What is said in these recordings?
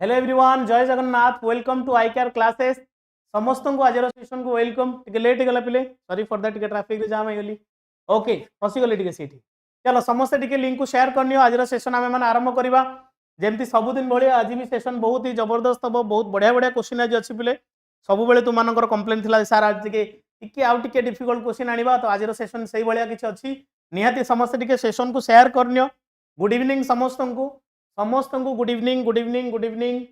Hello everyone, जय Jagannath. Welcome to I care classes. समस्त को आज सेशन को वेलकम। टिके लेट गला पिले, सॉरी फॉर दैट। टिके ट्रैफिक रे जाम हो गली। ओके, फसी गली टिके सीठी। चलो समस्त टिके लिंक को शेयर करनियो। आज सेशन आमे माने आरंभ करबा। जेमती सबुदिन भलिया आज भी सेशन बहुत ही जबरदस्त हो, बहुत बढ़िया बढ़िया क्वेश्चन आज अछि पिले। सब बेले तुम मानकर कंप्लेन थिला सर आज टिके आउ टिके डिफिकल्ट क्वेश्चन आनिबा, तो आज सेशन सही भलिया किछ अछि। निहाती समस्त टिके सेशन को शेयर करनियो। गुड इवनिंग समस्त को, good evening, good evening, good evening.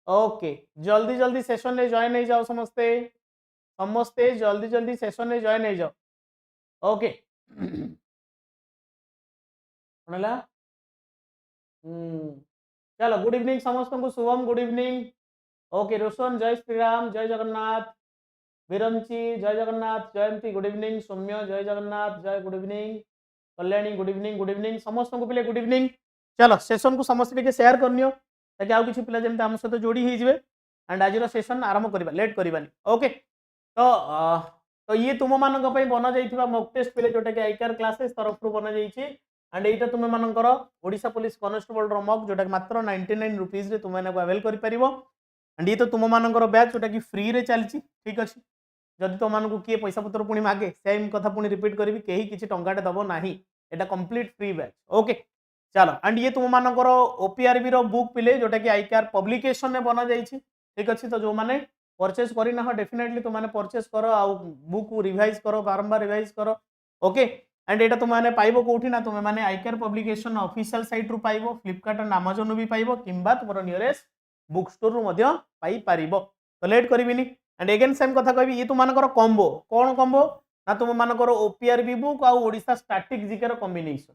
Okay, जल्दी जल्दी सेशन में जॉइन हो जाओ समस्ते। समस्ते जल्दी जल्दी सेशन में जॉइन हो जाओ। ओके सुनला। चलो गुड इवनिंग समस्त को। Shubham good evening. ओके रोशन, जय श्री राम, जय जगन्नाथ। विरंची जय जगन्नाथ। जयंती गुड इवनिंग। सौम्य जय जगन्नाथ, जय good evening. Kalyani good evening, good evening समस्त को पिले गुड इवनिंग। चलो सेशन को समस्त टिके शेयर करनियो ताकि आउ किछि पिला जेमते हम सहित जोड़ी हो जिवे एंड आज सेशन आरंभ करबा, लेट करबानी। ओके तो ये तुम मानक पई बना जाइथिबा मॉक टेस्ट पिले जोटा कि आईकेआर क्लासेस तरफ रु बना जाइछि। एंड एटा तुम मानकर ओडिशा पुलिस कांस्टेबल रो मॉक जोटा कि मात्र 99 रुपीस रे तुम माने को अवेल करि परिबो। एंड ये तो तुम मानकर बैच जोटा कि फ्री रे चलछि। ठीक अछि, जदि तुम मानक किए पैसा पत्र पुणी मागे सेम कथा पुणी रिपीट करी कहीं किसी टंकाटे दब नाही। एटा कंप्लीट फ्री बैच। ओके चलो। एंड ये तुम मानकर ओपीआरबी रो बुक पिले जोटा कि आईकेआर पब्लिकेशन में बना जाइछि। ठीक अच्छे, तो जो मैंने परचेज करना डेफिनेटली तुम मैंने परचेज कर आउ बुक रिवाइज कर, बारंबार रिवाइज कर। ओके एंड एटा तुम मैंने पाइबो कोठी ना, तुम मैंने आईकेआर पब्लिकेशन ऑफिशियल साइट रु पाइबो, फ्लिपकार्ट एंड अमेजन भी पाइबो, किंबा तुम नियरेस्ट बुक स्टोर रु मध्य पाई पारिबो। तो लेट करिविनी। एंड अगेन सेम कथा कहबी, ये तुम मानकर कॉम्बो कौन कॉम्बो ना, तुम मानकर ओपीआरबी बुक आ ओडिशा स्टैटिक जीके रो कॉम्बिनेशन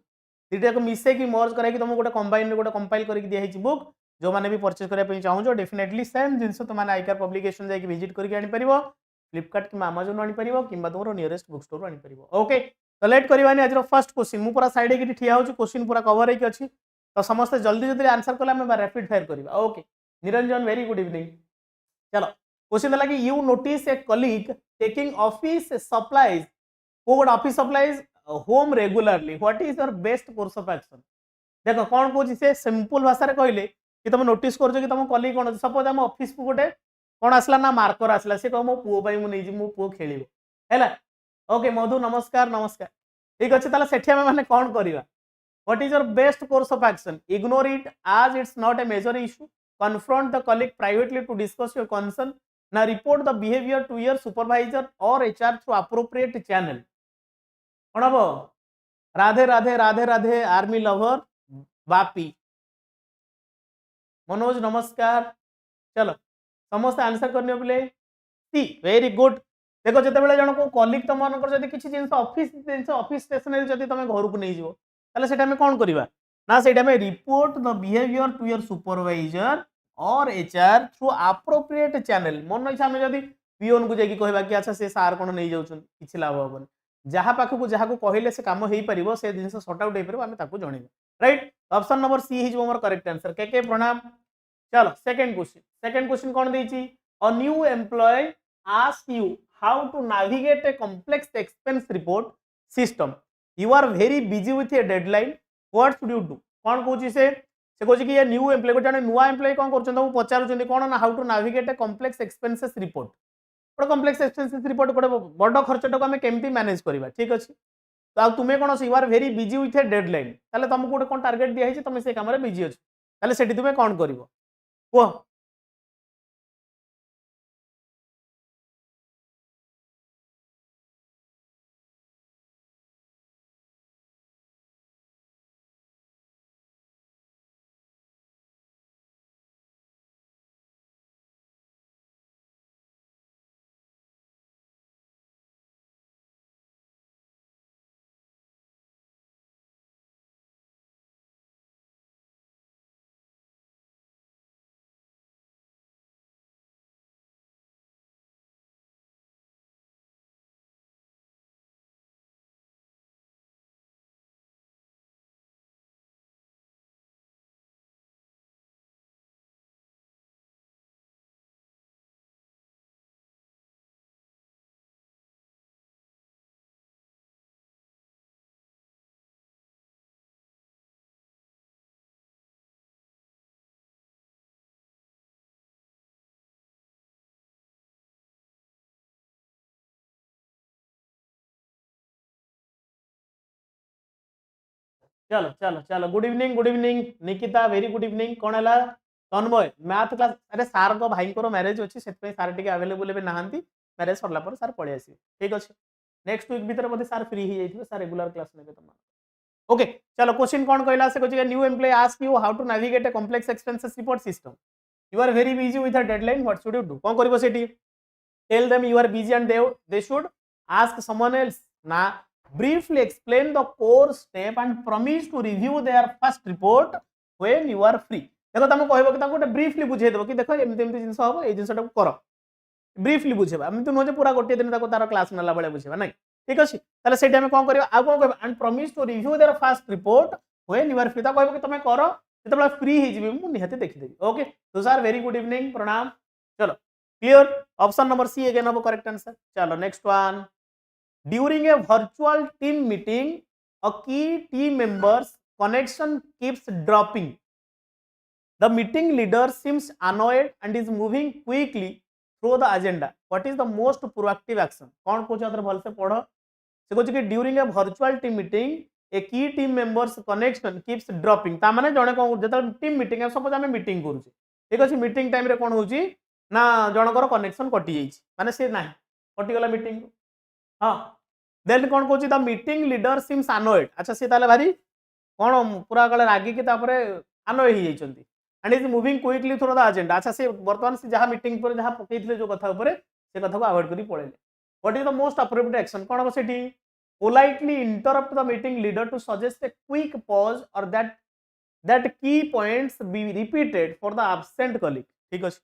दुटा को मिसे की मर्ज कराई तुमको गोटे कंबाइन गोटे कंपाइल करके दिया है बुक। जो मैंने भी परचेज करने चाहो डेफिनेटली सेम जिनस तुम आईकेआर पब्लिकेशन जाकि विजिट करके आनी परिबो, फ्लिपकार्ट कि अमेजन आनी परिबो, किंबा तुम नियरेस्ट बुक स्टोर आनी परिबो। ओके तो लेट करवानी। आज फर्स्ट क्वेश्चन मु पूरा साइड के ठिया होची, क्वेश्चन पूरा कवर होकी अछि। तो समस्त जल्दी जल्दी आंसर कले हम रैपिड फायर करबा। Okay Niranjan very good evening. चलो क्वेश्चन है कि you notice a colleague taking office supplies, code office supplies home regularly, what is your best course of action. देखो कौन कौन से सिंपल भाषा रे कहले कि तुम नोटिस कर कि तुम कलीग कौन, सपोज आम ऑफिस को गोटे कौन आसला ना मार्कर आसला, से कह मो पुओ पाई मु नहीं मो पुओ खेलिबो हैला। ओके मधु नमस्कार नमस्कार। ठीक अच्छे, ताले सेठी हम माने कौन करिवा। What is your best course of action? Ignore it as it's not a major issue. Confront the colleague privately to discuss your concern. Now report the behavior to your supervisor or HR through appropriate channel. कौन हम Radhe Radhe Radhe Radhe army lover Bapi. Manoj नमस्कार। चलो समस्त answer करने बोले सी very good. देखो जिते जन को कलिग तुम मान किसी जिन ऑफिस स्टेशनरी जब तुम घर को नहीं जीव ताले सेटा में कौन करवा ना, सेटा में report the behaviour to your supervisor और एचआर थ्रू एप्रोप्रिएट चैनल। मन इच्छा आम जब पीओन को जाकि कहबा कि अच्छा से सार कौन नहीं जाउछन, किछि लाभ हेबन। जहाँ पाखक जहाँ को कहले से काम हो पारिबो, से जिन सॉर्ट आउट हो पारिबो, आमे ताको जणेबा। Right, option number C his more correct answer. के प्रणाम। चलो सेकंड क्वेश्चन। सेकंड क्वेश्चन कौन देछि, a new employee ask you how to navigate a complex expense report system, you are very busy with a deadline, what should you do. कौन कहूँ से कहूँ कि ये न्यू एम्प्लॉय गोटे नुआ एम्प्लॉय कौन कर पचार कौन ना, how to navigate a complex expenses report. गोटे कॉम्प्लेक्स एक्सपेंसेस रिपोर्ट गोटे बड़ खर्चटा को आम केमती मैनेज करवा। ठीक अच्छे, तो तुम्हें कौन you are very busy with a deadline, ताले तुमको गोटे कौन टार्गेट दिखाई तुम से काम बिजी अच्छे, ताले सेठी तुम्हें कौन कर कह। चलो चलो चलो good evening Nikita very good evening कौन है तन्मय मैथ क्लास अरे सार को भाई को मैरेज अच्छी से सार टी अवेलेबल नहांती मैरेज सरला पर सार पळि आसी ठीक अच्छे नेक्स्ट वीक भीतर बोधे सार फ्री ही जाइए सार रेगुलर क्लास ने तुम ओके चलो क्वेश्चन कौन कहला से कहछि new employee ask you how to navigate a complex expenses report system you are very busy with a deadline what should you do कौन करिवो सेठी tell them you are busy and they should ask someone else na briefly explain the core step and promise to review their first report when you are free देखो तुम कहबो कि ताको briefly बुझे देबो कि देखो एमते एमते जिंस हो ए जिंसटा करो ब्रीफली बुझेबा हम तो नजे पूरा गोटे दिन ताको तार क्लास नला बेले बुझेबा नै ठीक अछि ताले सेटा हम कोन करियो आ कोन कहबो and promise to review their first report when you are free ता कहबो कि तुम करो जेतबेला फ्री हे जिबे मु निहाते देखि देबी ओके तो सर वेरी गुड इवनिंग प्रणाम चलो clear option number C again अब करेक्ट आंसर चलो next one during a virtual team meeting a key team members connection keeps dropping the meeting leader seems annoyed and is moving quickly through the agenda what is the most proactive action कौन पूछे other भल से पढ़ो से कहछ कि during a virtual team meeting a key team members connection keeps dropping ता माने जणे कोन जेता टीम मीटिंग सपोज हम मीटिंग करू ठीक अछि मीटिंग टाइम रे कोन होची ना जनकर कनेक्शन कटि जाइछि माने से नाही कटि गला मीटिंग हां देन कोन कहछि the meeting leader seems annoyed अच्छा से ताले भारी कोन पूरा गले रागी के तापरे अनोय ही जाइछंती and is moving quickly through the agenda अच्छा से वर्तमान से जहां मीटिंग पर जहां पकेइथिले जो कथा ऊपर से कथा को अवॉइड करी पळेले what is the most appropriate action कोन हो सेठी politely interrupt the meeting leader to suggest a quick pause or that key points be repeated for the absent colleague ठीक अछि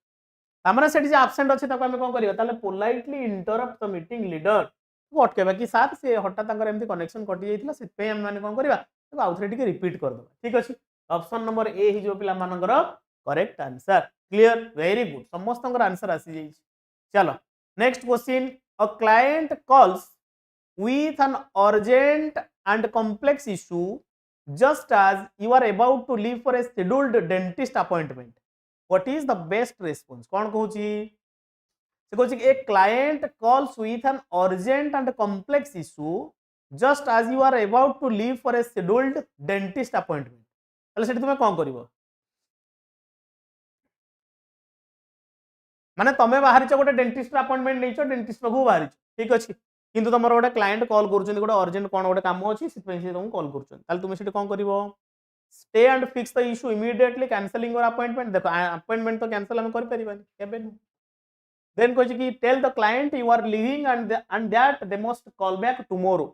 तामने सेठी जे एब्सेंट अछि ताको हम कोन करियो ताले politely interrupt the meeting leader अटकेबा कि सार से हटा तांकर एमती कनेक्शन कटि जाइतिला से पे हम माने कोन करबा ताको आउथरे टिके रिपीट कर दबा ठीक अछि ऑप्शन नंबर ए ही जो पिला मानकर correct answer clear very good समस्तंकर आंसर आसी जाई चलो next question a client calls with an urgent and complex issue just as you are about to leave for a scheduled dentist appointment what is the best response कौन कहूची से कहूची a client calls with an urgent and complex issue just as you are about to leave for a scheduled dentist appointment ताले सेठी तुमे कोन करिवो माने तमे बाहरी छ गोटे dentist appointment nacho dentist पाखु बाहरी ठीक अछि किंतु तुम गोटे क्लाइंट कॉल कर गोटे अर्जेंट कौन गोटे कम अच्छी तुमको कॉल कर तुम से कौन कर stay and fix the issue immediately cancelling your appointment देखो अपॉइंटमेंट तो कैंसल हम कर देन कह कि tell the client you are leaving and that they must call back tomorrow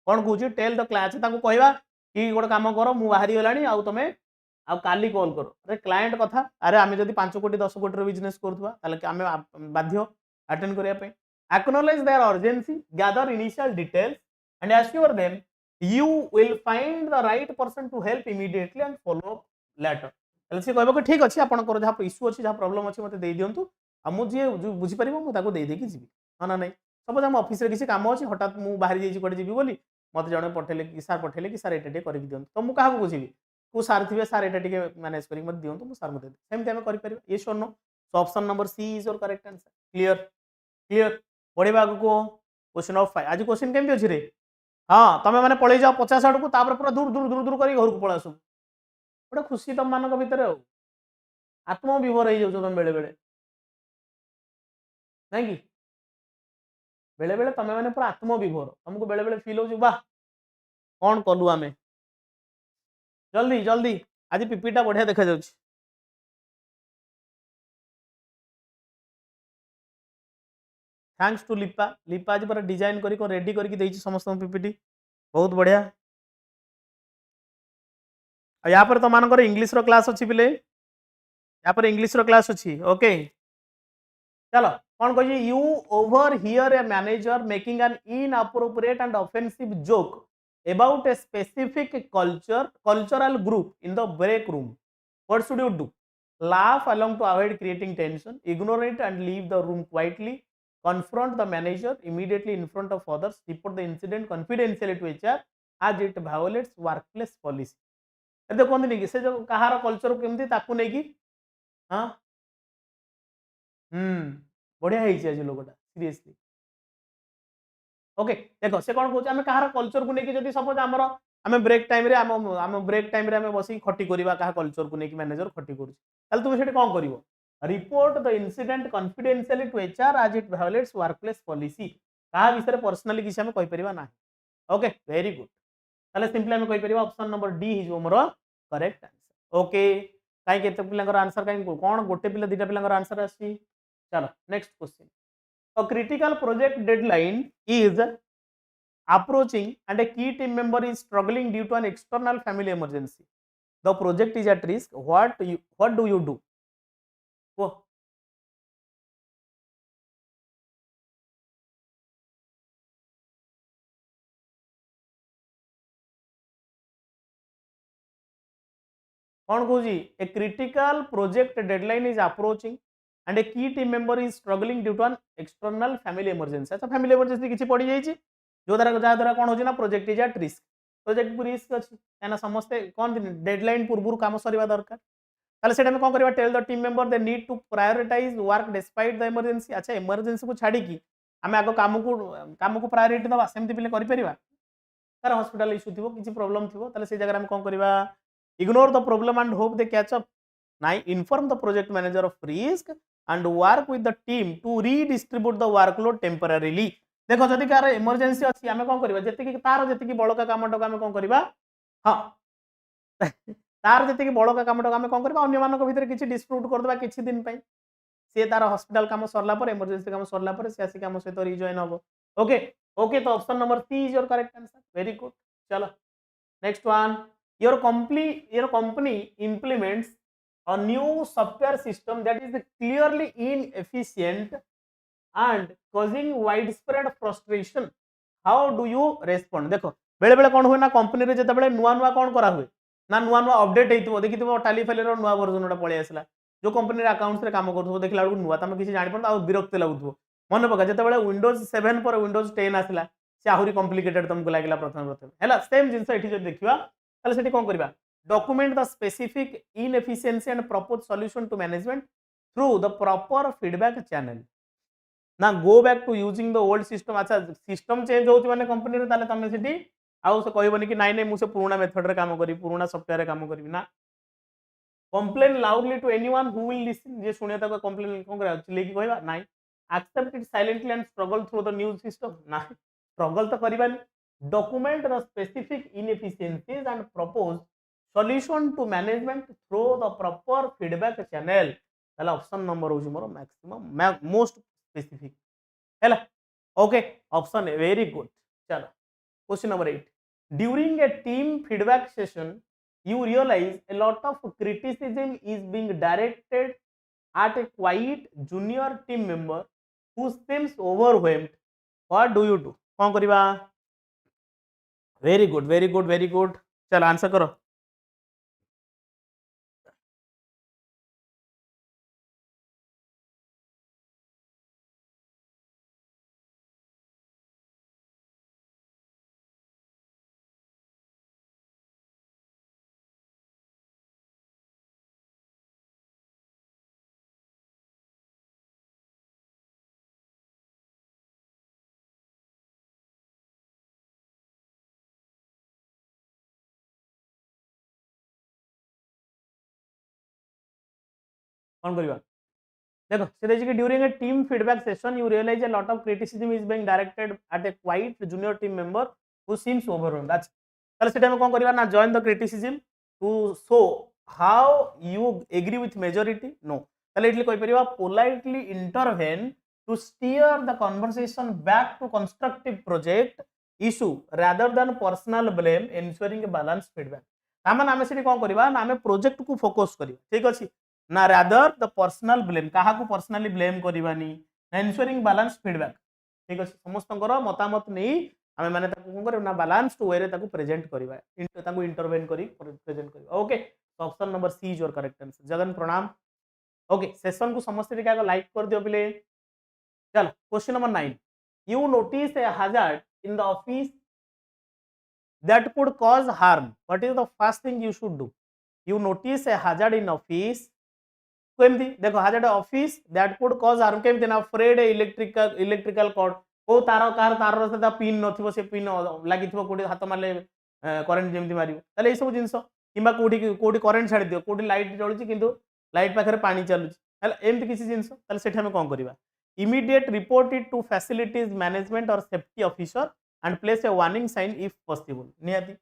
कौन कहूँ टेल द क्लाइंट कहवा कि गोटे कम कर मु बाहरी गलानी आ तुम आ काली कॉल करो अरे क्लाइंट कथा अरे आम जब 5 कोटी 10 कोटी बिजनेस करुवा बाध्य अटेंड करने acknowledge their urgency gather initial details and assure them you will find the right person to help immediately and follow up later से कहबो कि ठीक अछि आपन कर जहा इश्यू अछि जहा प्रॉब्लम अछि मते दे दियंतु आ मु जे बुझी परिबो मु ताको दे देकी जीबी ना नहीं सपोज हम ऑफिस रे किसी काम अछि हठात मु बाहर जाई कोड जीबी बोली मते जणे पठेले कि सर एटा टे करि दियंतु तो मु काहा बुझीबी को सर थिबे सर एटा टे मैनेज करि मते दियंतु मु सर मते सेम टाइम करि परिबो ये शोनो सो option number C is your correct answer clear clear बढ़िया को क्वेश्चन ऑफ 5 आज क्वेश्चन केमती अछि रे हां तमे माने पळै जाओ 50 आड़ को तापर पूरा दूर दूर दूर दूर करी घर को पळा सब बड़ा खुशी तम मानक भीतर आत्मविभोर हो जाउ तुम बेले बेले नहीं कि बेले बेले तमे माने पूरा आत्मविभोर तुमको बेले बेले फील हो वाह कौन कलु आमे जल्दी जल्दी आज पीपीटा बढ़िया देखा जाउछि थैंक्स टू लिपा लिपा आज पूरा डिजाइन करी रेडी करके देछि समस्त पीपीटी बहुत बढ़िया यहाँ पर तो मानकर इंग्लिश रो क्लास अच्छी पिले यहाँ पर इंग्लिश रो क्लास अच्छी ओके चलो कौन कह you overhear a manager making an inappropriate and offensive joke about a specific cultural group in the break room what should you do laugh along to avoid creating tension ignore it and leave the room quietly confront the manager immediately in front of others report the incident confidentially to HR as it violates workplace policy एते कोन नहीं से जो कहार culture केमती ताकू नहीं कि हां बढ़िया है आज लोगटा सीरियसली ओके देखो से कौन कहूँ आम कहार कल्चर को लेकिन जब सपोज आमर आम ब्रेक टाइम रे आम ब्रेक टाइम रे आम बस खटी करवा क्या कल्चर को लेकिन मैनेजर खटी कर तुम से कौन कर report the incident confidentially to HR as it violates workplace policy क्या विषय पर्सनाली किसी आम कहीपर ना ओके वेरी गुड ताले सिंपली आम कहीपर ऑप्शन नंबर डी हो मोर करेक्ट आंसर ओके कहीं केते पिलांकर आंसर कहीं कौन गोटे पिला दुटा पिलांकर आंसर आसी चलो next question a critical project deadline is approaching and a key team member is struggling due to an external family emergency the project is at risk what do you do oh, कौन कहूँ a critical project deadline is approaching and a key team member is struggling due to an external family emergency अच्छा family emergency किसी पड़ जाइए जो द्वारा कौन हो project is at risk project को रिस्क अच्छी क्या समस्ते कौन डेडलाइन पूर्व काम सर दरकार ताले सेटा में कौन करबा tell the team member they need to prioritise work despite the emergency अच्छा इमरजेंसी को छाड़ी की आम आग काम को प्रायोरिटी दबा सेमती पिले करि परिबा तार हॉस्पिटल इश्यू थी किसी प्रॉब्लम थी ताले से जगह कौन करबा ignore the problem and hope they catch up नाइ inform the project manager of risk and work with the team to redistribute the workload temporarily देखो जदि कार इमरजेंसी अच्छी आम कौन करबा जति तार जति बड़का कामटा आम कौन करबा हां तार जी बड़का कमटा आम कौन करवा अन्य भितर किसी डिस्प्यूट करदे किसी दिन सी तार हॉस्पिटल काम सरला इमरजेंसी काम सरला सी आसिक आम सहित रिजॉइन हम ओके ओके तो option number C is your correct answer very good चलो next one your company implements a new software system that is clearly inefficient and causing widespread frustration how do you respond देखो बेले बेले कौन हुए ना company रे जते बेले नुआ नुआ कौन करा हुए ना नुआ नुआ अपडेट हेतिबो देखिथिबो टाली फाइल रो नुआ वर्जन उडा पळे आसला जो कंपनी रे अकाउंट्स रे काम करथबो देखला बेलू नुआ तमे किसी जानि पन आ विरक्त लागुथबो मन पका जते बेले विंडोज 7 पर विंडोज 10 आसला से आहुरी कॉम्प्लिकेटेड तुमको लागला प्रथम हैला सेम जिंस एठी जो देखिबा ताले सेठी कोन करबा document the specific inefficiency and propose solution to management through the proper feedback channel ना go back to using the old system अच्छा सिस्टम चेंज होउची माने कंपनी रे ताले तमे सेठी आउ से कहबनी कि नाइ नाइ मु से पुराना मेथड रे काम करी पुराना सॉफ्टवेयर रे काम करी ना complain loudly to anyone who will listen जे सुने तक कंप्लेन कोन करा चिल्ले की कहबा नाइ accept it silently and struggle through the new system ना स्ट्रगल तो करबानी document the specific inefficiencies and propose solution to management through the proper feedback channel ताला ऑप्शन नंबर होची मोर मैक्सिमम मोस्ट स्पेसिफिक हैला ओके ऑप्शन वेरी गुड चलो question number 8 during a team feedback session you realize a lot of criticism is being directed at a quiet junior team member who seems overwhelmed what do you do कौन करिबा very good very good very good चल answer करो कौन करिबा देखो से देखि कि during a team feedback session you realise a lot of criticism is being directed at a quiet junior team member who seems overwhelmed that's ताले सेटा में कोन करिबा ना join the criticism to show how you agree with majority नो ताले इटली कहि परिबा politely intervene to steer the conversation back to constructive project issue rather than personal blame ensuring a balance feedback तामान आमे सेठी कोन करिबा ना आमे प्रोजेक्ट को फोकस करिबा ठीक अछि ना रादर द पर्सनल ब्लेम कहा को पर्सनली ब्लेम करवानी ना एन्श्योरिंग बैलेंस फीडबैक ठीक अछि समस्त मतामत नहीं आमे माने ताको कोन करबा ना बैलेंस वे रे ताको प्रेजेंट करबा ताको इंटरवेन करी प्रेजेंट करबा ओके तो option number C is your correct answer Jagan प्रणाम ओके सेशन को समस्त टिका लाइक कर दियो पिले चलो question number 9 you notice A hazard in the office that could cause harm what is the first thing you should do you notice a hazard in office केमती देखो hazard office that could cause harm केमती ना afraid electrical cord को तार car तार से pin नथिबो से pin लागिथिबो कोडी हाथ मारले करेन्ट जमी मार ये सब जिन कि कौटी करेन्ट छाड़ दियो कौटी लाइट जलुची किंतु लाइट पाखे पानी चलुची एमती किसी जिन कौन करवा immediate report it to facilities management or safety officer and place a warning sign if possible निहाती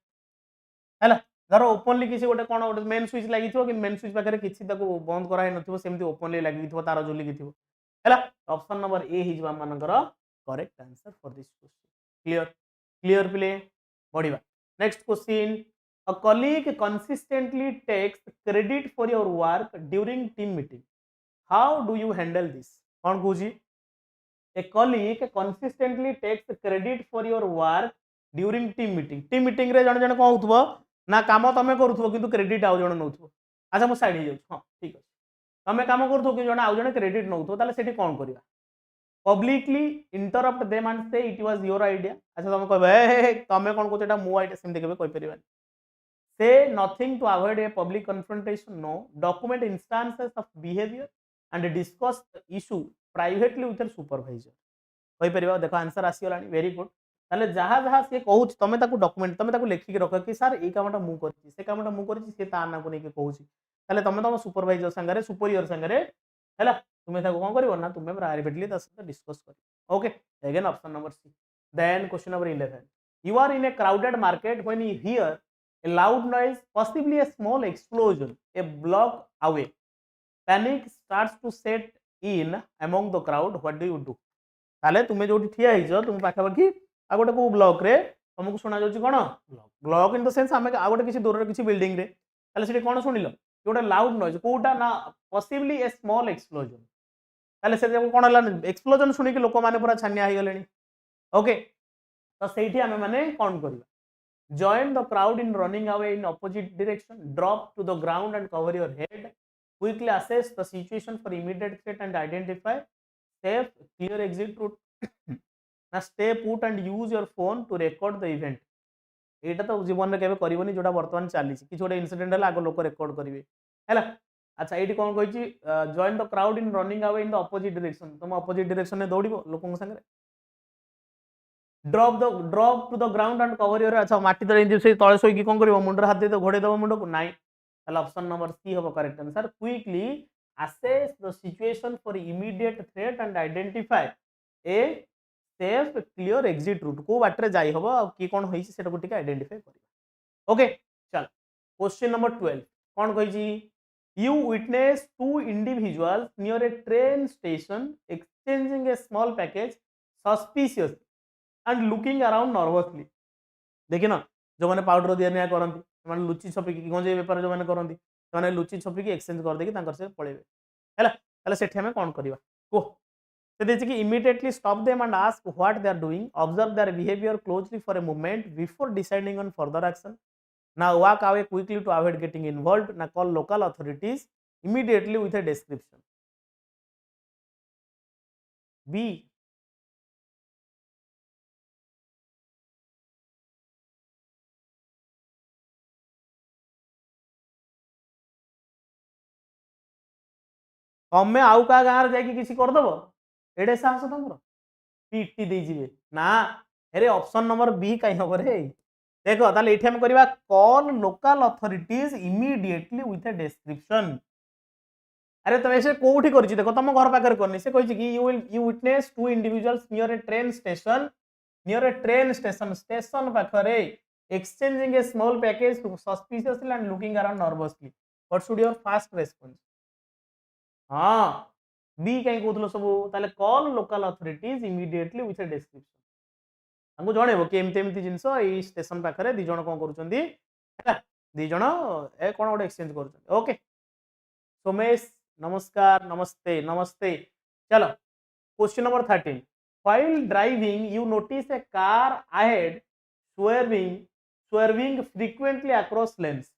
है धर ओपनली किसी गोटे कौन गोटे मेन स्विच लगी कि मेन स्विच पाखे किसी बंद कराई नथिबो ओपनली लगी तार झुलिकी है ऑप्शन नंबर ए हिजवा मानकर correct answer for this question clear clear प्ले बढ़िया next question a colleague consistently takes credit for your work during team meeting how do you handle this कौन कहूँ a colleague consistently takes credit for your work during team meeting रे जण जण कौन होथबो ना काम तुम करूथबो किंतु क्रेडिट आउ जण नउथबो अच्छा मो साइड हो जाऊ हां ठीक है तुम कम करूथबो कि जण आउ जण क्रेडिट नउथबो ताले सेठी कौन करबा पब्लिकली इंटरप्ट देम एंड से इट वाज योर आइडिया अच्छा तुम कहबे हे तुम कौन कहछ एटा मो आइडिया सेमते केबे कहि परिबानी से nothing to avoid a public confrontation no document instances of behaviour and discuss the issue privately with supervisor कहि परिबा देखो आंसर आसीगलानी वेरी गुड ताले जहाँ जहाँ सी कहूँ तुम डॉक्यूमेंट तुम लिखिक रख कि सर ये कामटा मु करछि से कामटा मु करछि से ता ना को नहीं कहूँ ताले तुम तुम सुपरवाइजर संगे सुपरियर संगे है तुम्हें कौन कर ना तुम्हें प्राइवेटली डिस्कस कर okay again option number C then question number 11 you are in a crowded market when you hear a loud noise possibly a small explosion a block away panic starts to set in among the crowd what do you do ताले तुम्हें जो ठिया हिजो तुम पाखापाखि आ गोटे को block रे तुमको सुना जाउची कोन ब्लॉक इन द सेंस आमे आ गोटे किसी दूर किसी बिल्डिंग रे ताले सेठी कोन सुनिलो गोटे लाउड नॉइज कोटा ना पॉसिबली ए स्मॉल एक्सप्लोजन ताले से कोन हला एक्सप्लोजन सुनी कि लोक माने पूरा छानिया हो गलेनी ओके तो सेठी आमे माने कोन करबा join the crowd in running away in opposite direction drop to the ground and cover your head quickly assess the situation for immediate threat and identify safe clear exit route ना stay put and use your phone to record the event एटा तो जीवन में केबे करबनी जोटा वर्तमान चली किसी गोटे इनसीडेंट है आगे लोक रेकर्ड करेंगे है अच्छा ये कौन कही join the crowd in running away in the opposite direction तुम ऑपोजिट डायरेक्शन में दौड़ लोक संगे drop to the ground and cover your अच्छा माटी तले से तले शोक कौन कर मुंडर हाथ दे घोड़े दब मुंड को नाई ऑप्शन नंबर सी हम correct answer quickly assess the situation for immediate threat and identify a safe clear exit root को बाटे जाई हबो कि कोन होई से सेटा को टिके आइडेंटिफाई करिया ओके चल क्वेश्चन नंबर 12 कोन कहि जी you witness two individuals near a train station exchanging a small package suspicious and looking around nervously देखि ना जो माने पाउडर दिया निया करंती माने लुची छपिकी गंजे व्यापार जो माने करंती माने लुची छपिकी एक्सचेंज कर देकी तांकर से पळेबे हैला हैला सेठी हमें कोन करिवा को immediately stop them and ask what they are doing. Observe their behavior closely for a moment before deciding on further action. Now walk away quickly to avoid getting involved. Now call local authorities immediately with a description. B. तमें आउ का गाँव जाकि किसी करदेव एडे साहस तुम PT दे ना अरे ऑप्शन नंबर बी कहीं हम रे देख ताले ये करवा call local authorities immediately with a description अरे तुम ऐसे कौटी कर देखो तुम घर पाखे करनी से कही you witness two individuals near a train station station पाखरे exchanging a small package suspiciously and looking around nervously what should your fast response हाँ बी कहीं कहूल सब ताले call local authorities immediately with a description हमको जनइबो कि एमती जिनस ये स्टेशन पाखे दी जन कौन कर दी जन ए कौन गोटे एक्सचेंज कर ओके सोमेश नमस्कार नमस्ते नमस्ते चलो question number 13 while driving you notice a car ahead swerving frequently across lanes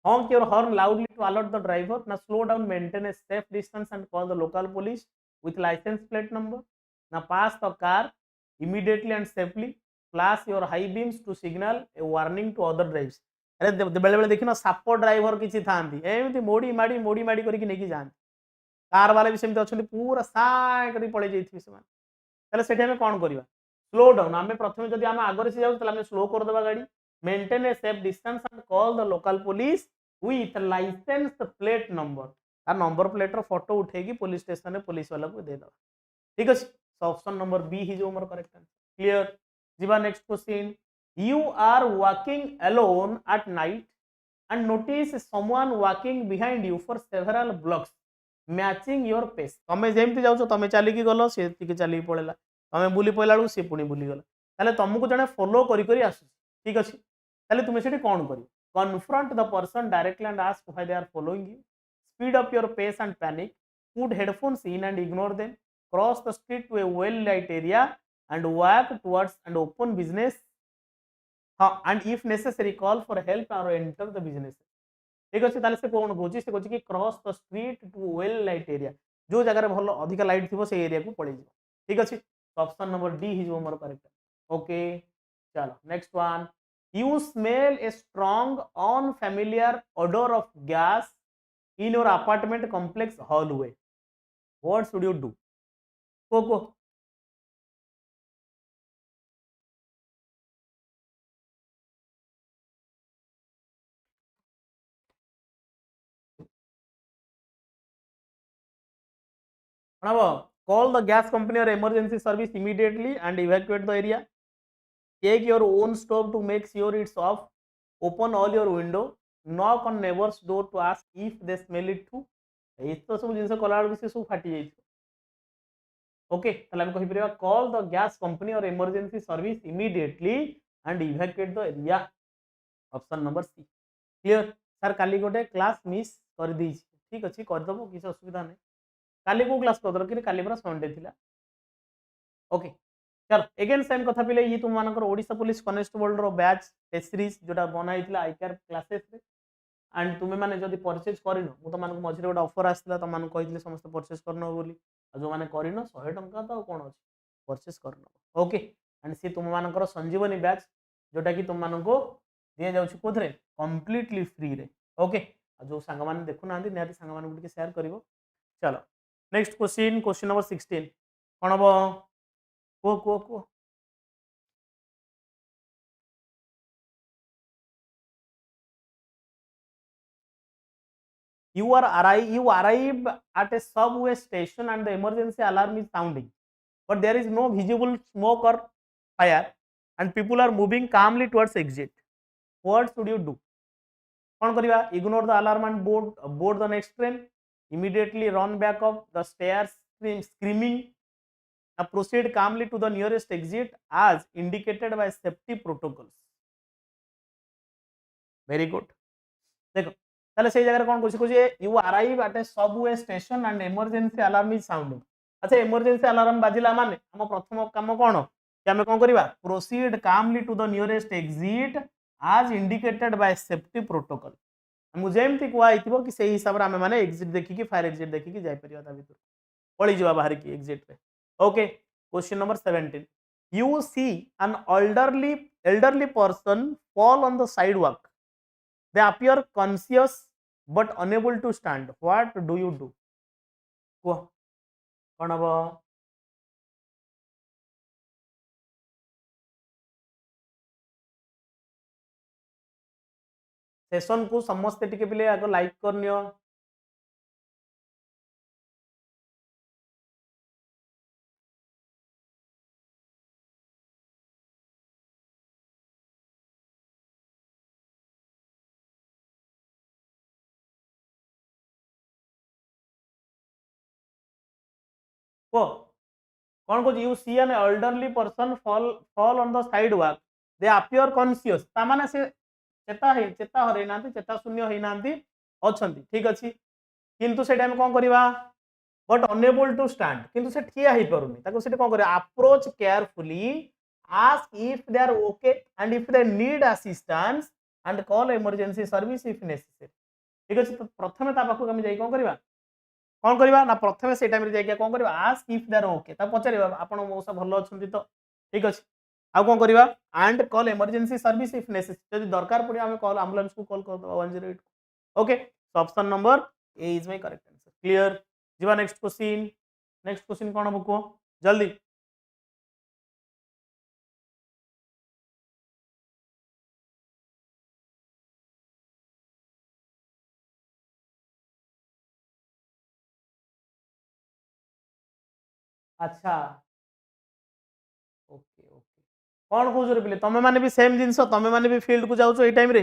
honk your horn loudly to alert the driver. Now slow down, maintain a safe distance and call the local police with license plate number. Now pass the car immediately and safely. Flash your high beams to signal a warning to other drivers. अरे बेले बेले देखिन shop driver किसी था एमती मोड़ी माड़ी करके नहीं जाती कार वाले भी सेमती अच्छा पूरा साइ कर पड़े जाइए से कौन करवा स्लो डाउन आम प्रथम जब आम आगे से जाऊँ स्लो करदे गाड़ी maintain a safe distance and call the local police with licence plate number आ नंबर प्लेट फोटो उठेगी पुलिस स्टेशन में पुलिस वाला को देदेवा ठीक अच्छे ऑप्शन नंबर बी ही जो मोर करेक्ट आंसर क्लियर जीवा next question you are walking alone at night and notice someone walking behind you for several blocks matching your pace तमे जेमती जाउछो तमे चली की गलो से टिके चली पळेला तमे बुली पळला लु से पुनी बुली गला ताले तुमको जने फॉलो करी करी आसु ठीक अछि ताले तुमे सेठी कोन करियो confront the person directly and ask why they are following you speed up your pace and panic put headphones in and ignore them cross the street to a well lit area and walk towards and open business हाँ and if necessary call for help or enter the business ठीक अच्छे ताले से कौन कौन से कौन कि cross the street to well lit area जो जगह भल अधिक लाइट थी से एरिया को पड़े ठीक अच्छे ऑप्शन नंबर डी ही मोर करेक्ट ओके चलो next one you smell a strong unfamiliar odour of gas in your apartment complex hallway what should you do को call the gas company or emergency service immediately and evacuate the area. Take your own stove to make sure it's off. Open all your window. Knock on neighbor's door to ask if they smell it too. तो सब जिन कला से सब फाटी जाइए okay कह call the gas company or emergency service immediately and evacuate the area option number C clear sir काली गोटे क्लास मिस कर दी ठीक अच्छे करदेव किसी असुविधा नहीं काली को क्लास कर कि काली पूरा संडे थिला ओके चल एगेन सेम कथा पिले ये तुम मानकर ओडिशा पुलिस कॉन्स्टेबल रो बैच टेस्ट सीरीज जोटा बनाइथिला आईकेआर क्लासेस रे एंड तुमे माने जदी परचेज करिनो मु तो मानक मझिरे गोटा ऑफर आस्तिला तो मानक कहितले समस्त परचेज करनो बोली जो माने करिनो 100 टंका तो कोन अछि परचेज करनो ओके एंड सी तुम मानकर संजीवनी बैच जोटा कि तुम मानको दिया जाउछि कोथरे कंप्लीटली फ्री रे ओके जो सांग माने देखु नांदी नेहाती सांग माने गुडी शेयर करिवो चलो नेक्स्ट क्वेश्चन क्वेश्चन नंबर 16 कोन हबो को you arrive at a subway station and the emergency alarm is sounding but there is no visible smoke or fire and people are moving calmly towards exit what should you do कौन करिवा ignore the alarm and board the next train immediately run back up the stairs screaming proceed calmly to the nearest exit as indicated by safety protocols very good देखो ताले से जगह कौन कुछ you arrive at a subway station and emergency alarm is sounding अच्छा emergency alarm बाजिला माने हम प्रथम काम कौन कि आम कौन करवा proceed calmly to the nearest exit as indicated by safety protocol हमको जेमती कहई कि से हिसाब से आम मैंने एग्जिट देखिकी फायर एग्जिट देखिकी जापर भर पड़ी जा बाहर की एग्जिट रे okay question number 17 you see an elderly person fall on the sidewalk they appear conscious but unable to stand what do you do कौन हम सेशन को समस्ते टिके पिले आगे लाइक करनियो कौन कह you see an elderly person fall on the sidewalk they appear conscious तामाने से चेता हरई ना चेता शून्य होना अच्छा ठीक अच्छे किंतु से टाइम कौन करवा बट अनेबल टू स्टैंड किंतु से ठिया हो पारुनी से कौन कर approach carefully ask if they are okay and if they need assistance and call emergency service if necessary ठीक अच्छे तो प्रथम पाखक आम जाई कौन करवा कौन करवा ना प्रथम से टाइम जाइए कौन करवा ask if they are okay ता पचार आपण मौसा भल अच्छा तो ठीक अच्छे आउ कौन करवा and call emergency service if necessary जब दरकार पड़े आम कॉल एम्बुलेंस को कॉल कर 108 okay so option number A is my correct answer clear जीवा नेक्स्ट क्वेश्चन कौन हम को जल्दी अच्छा ओके ओके कौन कौच रे पिले तमे माने भी सेम जिंस तमे माने भी फील्ड को जाउछो ए टाइम रे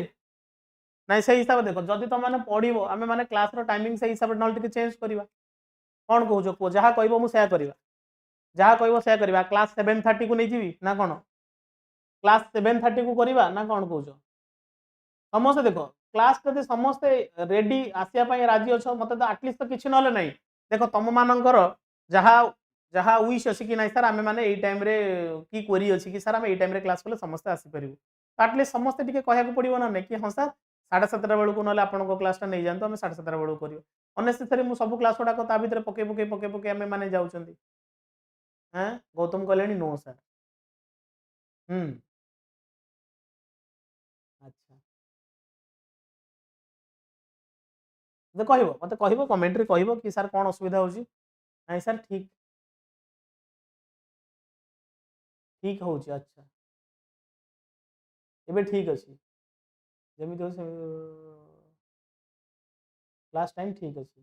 नाइ से हिसाब देखो जदि तुम मैंने पढ़ो आम मैंने क्लास टाइमिंग से हिसाब ना चेंज करवा कौन कौच कह जहाँ कह मुझे करवा जहाँ कह से करवा क्लास 7:30 को नहीं जीवी ना कौन क्लास 7:30 को करवा ना कौन कौच समस्ते देख क्लास जब समस्ते रेडी आसापी राजी अच्छा मत तो आटलिस्ट तो किसी ना ना देख तुम मानकर जहाँ जहाँ विश अच्छी कि ना सर आम मैंने यही टाइम की क्वेरी अच्छी कि सर आम यही टाइम क्लास कले समस्ते आसपारू तो आटलिस्ट समस्ते टी कहूँ पड़ो ना नहीं कि हाँ सर 7:30 बेलू ना आपको क्लासटा नहीं जातु आम 7:30 बेलू कर अनेसेसरी मुझे सब क्लास गुड़ाक ता भर पके पके पके पके आम मैंने जाऊँ हाँ गौतम कहले नो सर हम्म अच्छा तो कह मत कह कमेंट्री कह कि सर कौन असुविधा हो नहीं सर ठीक ठीक हो अच्छा एबे ठीक अच्छे जमी हो क्लास टाइम ठीक अच्छे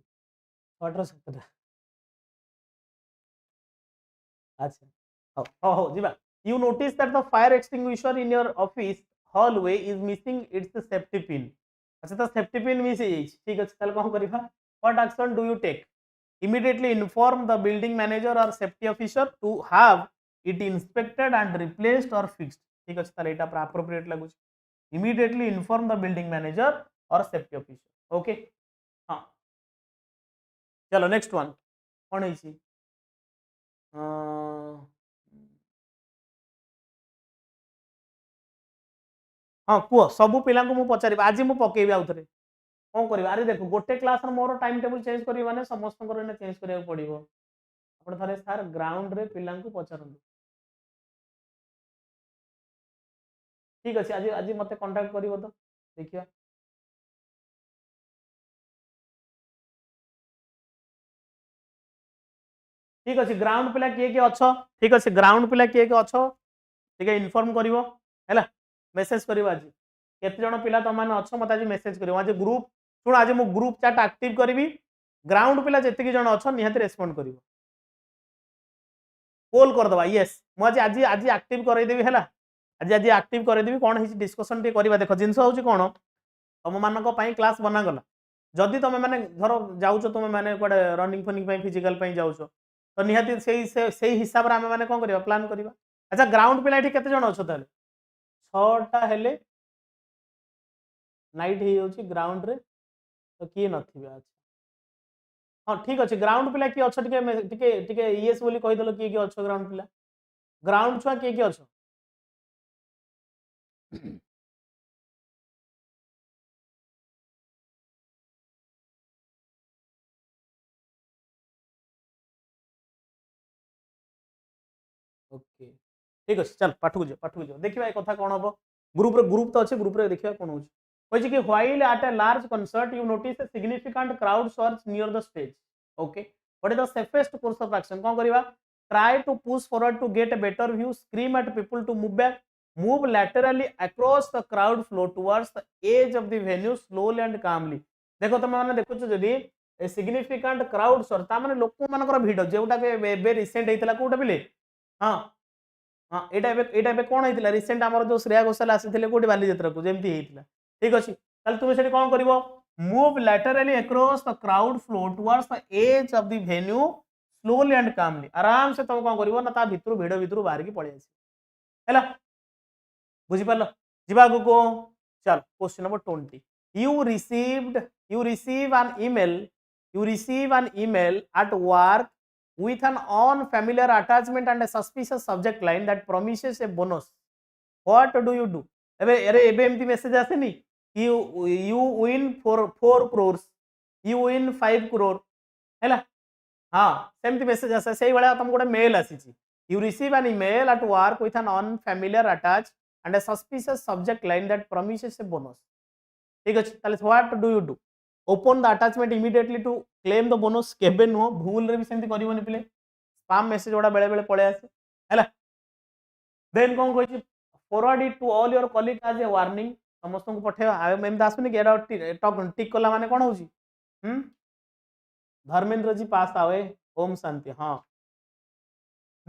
6:30 अच्छा हो हो जीवा you notice that the fire extinguisher in your office hallway is missing its safety pin अच्छा तो safety pin मिस ठीक अच्छे ताले कौन करबा what action do you take immediately inform the building manager or safety officer to have it inspected and replaced or fixed ठीक अच्छे ताले एटा appropriate लागु immediately inform the building manager or safety officer okay हाँ चलो next one कौन है हाँ कह सब पिला को पचारि आज मुझे पकेबी आउ थे कौन कर अरे देख गोटे class more time table change कर समस्त चेंज करा पड़ो आप थे सार ग्राउंड रे पिला पचार ठीक अच्छे आज आज मत कंटाक्ट कर तो देखिए ठीक अच्छे ग्राउंड पिला किए किए अच्छ ठीक अच्छे ग्राउंड पिला किए किए अच्छ टे इनफर्म कर मेसेज कर आज केत जन पिला तुम मैंने अच्छ मत आज मेसेज कर आज ग्रुप शुण आज मुझे ग्रुप चैट एक्टिव करी ग्राउंड पिला जी जन अच्छ निहाती रेस्पॉन्ड कर कॉल करदे येस मुझे आज आज एक्टिव करदेवी है आज आज एक्टिव करदेवी कौन है डिस्कसन टे करवा देख जिनस हूँ कौन तुम मान क्लास बनागला जदि तुम मैंने धर जाऊच तुम मैंने कड़े रनिंग फनिंग फिजिकाल जाऊच तो निहाती से हिसाब से आम मैंने कौन करवा प्लान करवा अच्छा ग्राउंड पिला ये केते जन अच्छे ताले 6टा हेले नाइट हो ग्राउंड रे तो किए नथिबे अच्छा हाँ ठीक अच्छे ग्राउंड पिला किए अच्छे टिके येस बोली कहीदेल किए किए अच्छ ग्राउंड पिला ग्राउंड छुआ किए किए अच्छ ओके ठीक अच्छे चल पाठ को जाओ देखिए कथा कौन हम ग्रुप तो अच्छे ग्रुप रे देखिए कौन हो कि while at a large concert you notice a significant crowd surge near the stage okay what is the safest course of action कौन करवा try to push forward to get a better view scream at people to move back move laterally across the crowd flow towards the edge of the venue slowly and calmly देखो तुम मैंने देखुछ जदि significant crowd surge ता माने लोक मानकर भिड जेउटा के रिसेंट हेतला कोटा बिले हाँ हाँ यहाँ कौन होता रिसेंट आम जो श्रेया घोषाल आसी कौटी बालीजात्रा को जमी होता ठीक अच्छे तुम से कौन कर move laterally across the crowd flow towards the edge of the venue slowly and calmly आराम से तुम कौन कर ना भितर भिड़ भितर बाहर की पड़े है बुझीपार जा को चल question number 20 you receive an email at work with an unfamiliar attachment and a suspicious subject line that promises a bonus what do you do अरे एबे एमती message आसेनी you win 4 crores you win 5 crore है हाँ सेमती message आसे से भाया तुमको गोटे मेल आसी you receive an email at work with an unfamiliar attached and a suspicious subject line that promises a bonus ठीक अच्छे ताले what do you do open the attachment immediately to claim the bonus केबे नुह भूल रे भी सेमती करबोनी पिले स्पैम मेसेज गुड़ा बेले बेले पळे आसे हैला देन कौन कहि forward it to all your colleague as a warning समस्त को पठेवा आ एमती आसुनी कि एडा टिक कला माने कोन होची धर्मेंद्र जी पास आवे ओम शांति हाँ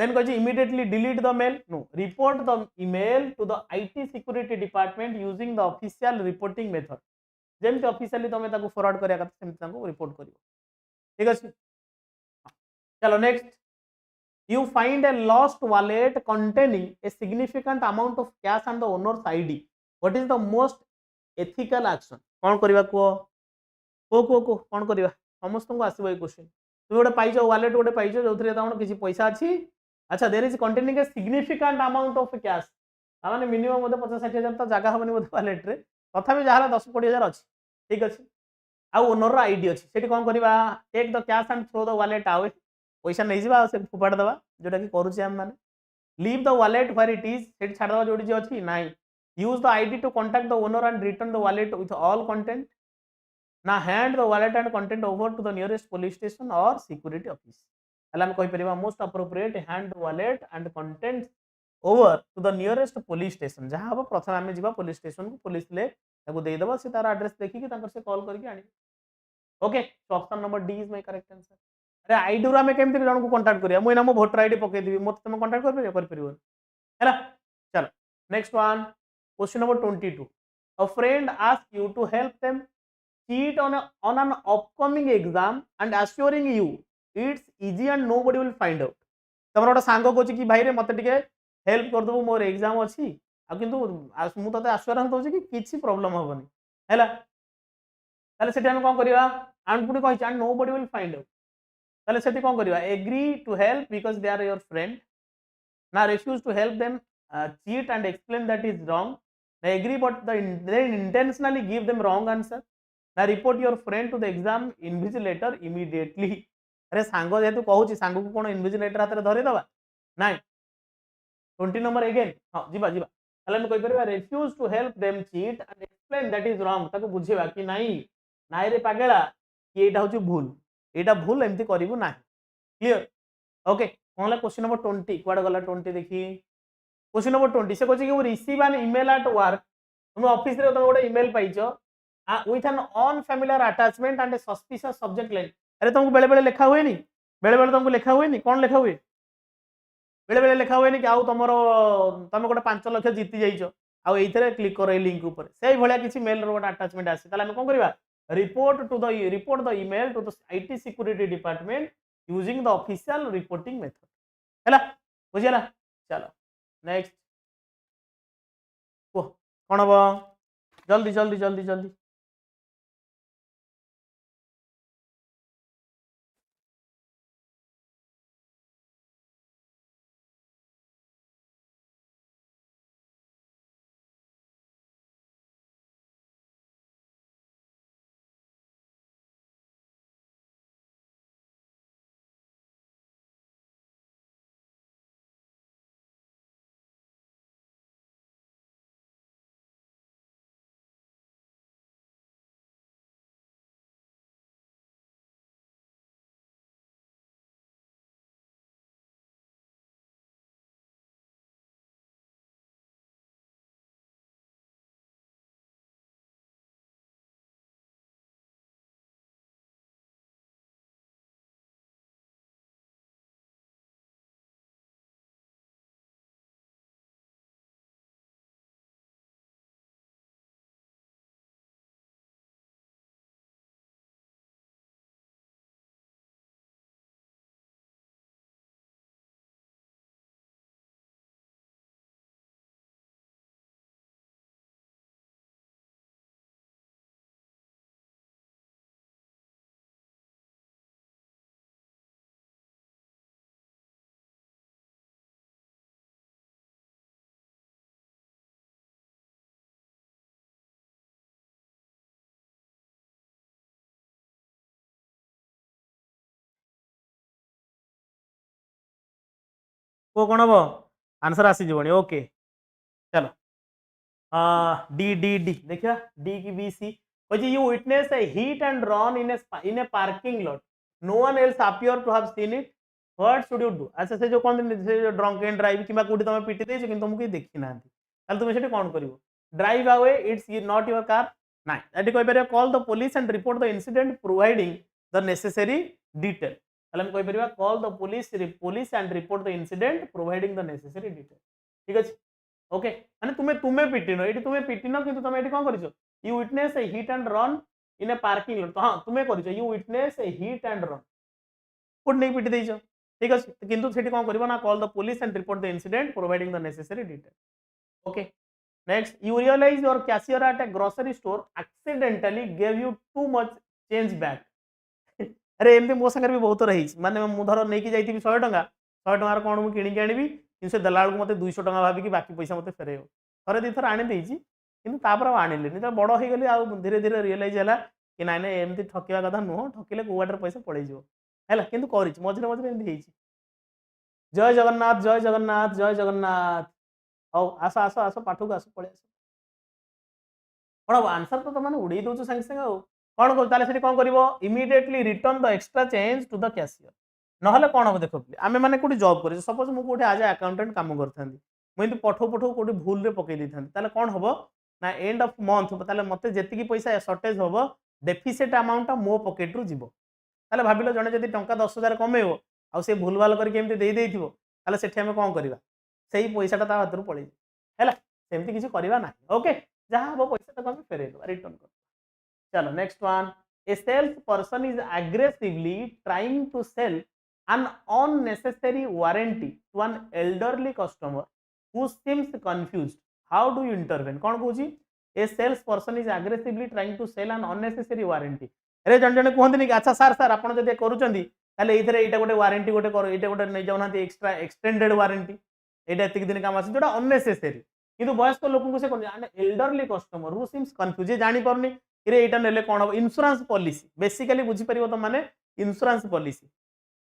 Then कह immediately delete the mail. No, report the email to the IT security department using the official reporting method. जेमती ऑफिशियली तुम ताको फॉरवर्ड करिया कथा सेमती ताको रिपोर्ट करियो. ठीक अछि. चलो next. You find a lost wallet containing a significant amount of cash and the owner's ID. What is the most ethical action? कौन करिवा को कौन करिवा समस्त को आसीबो ए क्वेश्चन. तू गोटे पाइछो वालेट गोटे पाइछो जोथरे तामन किछि पैसा अछि. अच्छा there is containing a significant amount of cash. माने मिनिमम बोधे 50-60,000 त जागा हबनी बोधे वालेट रे. तथापि जहाला 10-20,000 अछि. ठीक अछि. आ ओनर रो आईडी अछि. सेठी कोन करिवा take the cash and throw the wallet away. पैसा नहीं जिबा से फुपाड़ दबा जोटा कि करूचे हम माने. Leave the wallet where it is. सेठी छाड़ दबा जोडी जे अछि नाही. Use the ID to contact the owner and return the wallet with all content. ना hand the wallet and content over to the nearest police station or security office. हला हम कहि परिबा most appropriate hand the wallet and content over to the nearest police station. जहां हम प्रथम आमे जिबा पुलिस स्टेशन को पुलिस ले ताको देई दबा से तार एड्रेस देखि कि ताकर से कॉल करके आनी. Okay so option number D is my correct answer. अरे आईडी रो हमें केमति जन को कांटेक्ट करिया. मुई ना मो वोटर आईडी पके दिबी मत तुम कांटेक्ट कर परिबो. हैला चलो next one. Question number 22. A friend ask you to help them cheat on an upcoming exam and assuring you it's easy and nobody will find out. तमर गोटे सांग कहछि कि भाई रे मते टिके हेल्प कर दबो मोर एग्जाम अछि आ किंतु मु तते आश्वासन दउछि कि किछि प्रॉब्लम होबनी. हैला ताले सेठी हम कोन करिवा. एंड पुनी कहछि and nobody will find out. ताले सेठी कोन करिवा. Agree to help because they are your friend. ना refuse to help them cheat and explain that is wrong. ना agree but they intentionally give them wrong answer. ना report your friend to the exam invigilator immediately. अरे सांग जेतु कहूची सांग को कोन invigilator हाथ रे धरि दबा नाइ. 20 नंबर अगेन. हां जिबा जिबा. हला हम कहि परबा refuse to help them cheat and explain that is wrong. ताको बुझेबा कि नाही नाइ रे पागेला कि एटा होची भूल. एटा भूल एमती करिवु नाही. क्लियर. ओके कोनला क्वेश्चन नंबर 20 क्वाड गला 20 देखि. क्वेश्चन नंबर 20 से कहछि कि you receive an email at work. तुम ऑफिस रे तुम गोटे ईमेल पाइछो with an unfamiliar attachment and a suspicious subject line. अरे तुमको बेले बेले लिखा हुए नहीं. बेले बेले तुमको लिखा हुए नहीं. कौन लिखा हुए. बेले बेले लिखा हुए नहीं कि आउ तुमरो तुम गोटे 5 लाख जीति जाइछो आ एइथरे क्लिक करो ए लिंक ऊपर. सेही भलिया किछि मेल रो गोटे अटैचमेंट आसी. ताले हम कोन करबा. Report the email to the IT security department using the official reporting method. हैला बुझियला. चलो नेक्स्ट को कोन हबो. जल्दी जल्दी जल्दी जल्दी. को कोन हबो. आंसर आसी जीवनी. ओके चलो डी डी डी देखिया. डी की बी सी कहछि you witness a hit and run in a parking lot. No one else appear to have seen it. What should you do. अच्छा से जो कोन से जो ड्रंक एंड ड्राइव किबा कोठी तमे पिटी देछ किंतु तुमको देखि नांती. ताल तुम सेठी कोन करिवो. Drive away it's not your car. नाइ एटी कहि परियो call the police and report the incident providing the necessary detail. ताले हम कहि परिबा call the police and report the incident providing the necessary detail. ठीक अछि ओके माने तुमे पिटिनो एठी तुमे पिटिनो किंतु तुमे एठी कोन करिसो you witness a hit and run in a parking lot हां तुमे करिसो you witness a hit and run कोड नहीं पिटी देइछो ठीक अछि किंतु सेठी कोन करबो ना call the police and report the incident providing the necessary detail okay next you realise your cashier at a grocery store accidentally gave you too much change back अरे एमती मो संगे भी बहुत रही माने मु धर नहीं कि जाइथिबि 100 टंका 100 टंकार कोन मु किनि के आनिबि किंतु से दलाल को मते 200 टंका भाबी कि बाकी पैसा मते फेरेयो थरे दी थर आनी देइछि किंतु तापर आनिलेनि तो बड़ हो गली आ धीरे धीरे रियलाइज होला कि नाइ नाइ एमती ठकिया कथा नुह ठकिले कुआटर पैसा पड़े जिवो हैला किंतु करिछि मझिरे मझिरे एमती हेइछि जय जगन्नाथ जय जगन्नाथ जय जगन्नाथ हौ आस आस आस पाठक आस पळे आस कोन आंसर तो तमाने उड़ेई दोछु संगे संगे कौन कर ताले कोन करिवो immediately return the extra change to the cashier नहले कोन हो देखो आमे माने कोठी जॉब करे सपोज मु कोठी आज अकाउंटेंट काम करथांदी मु इति पठो पठो कोठी भूल रे पकई दिथांदी ताले कोन होबो ना एंड ऑफ मंथ ताले मते जेति की पैसा शॉर्टेज होबो डेफिसिट अमाउंट मो पॉकेट रु जिवो ताले भाबिलो जने जदी टंका 10,000 कमेइबो आ से भूलवाल करके एमती देई देइथिबो ताले सेठी हमें कोन करबा सेही पैसाटा ता हाथ रु पळेई हैला सेमती किछि करबा ना ओके जहां हबो पैसा तो हम फेरेलो रिटर्न कर चलो next one a sales person is aggressively trying to sell an unnecessary warranty to an elderly customer who seems confused how do you intervene कौन कहूची a sales person is aggressively trying to sell an unnecessary warranty अरे जन जन कहंतनी कि अच्छा sir sir आपण जदि करूचंदी ताले एथरे एटा गोटे वारंटी गोटे करो एटा गोटे नै जाउनाती एक्स्ट्रा एक्सटेंडेड वारंटी एटा एतिक दिन काम आसी जोटा अननेसेसरी किंतु वयस्क लोक को से कोन elderly customer who seems confuse जानि परनी रे एटा नेले कोन हो इंश्योरेंस पॉलिसी बेसिकली बुझी परिबो त माने इंश्योरेंस पॉलिसी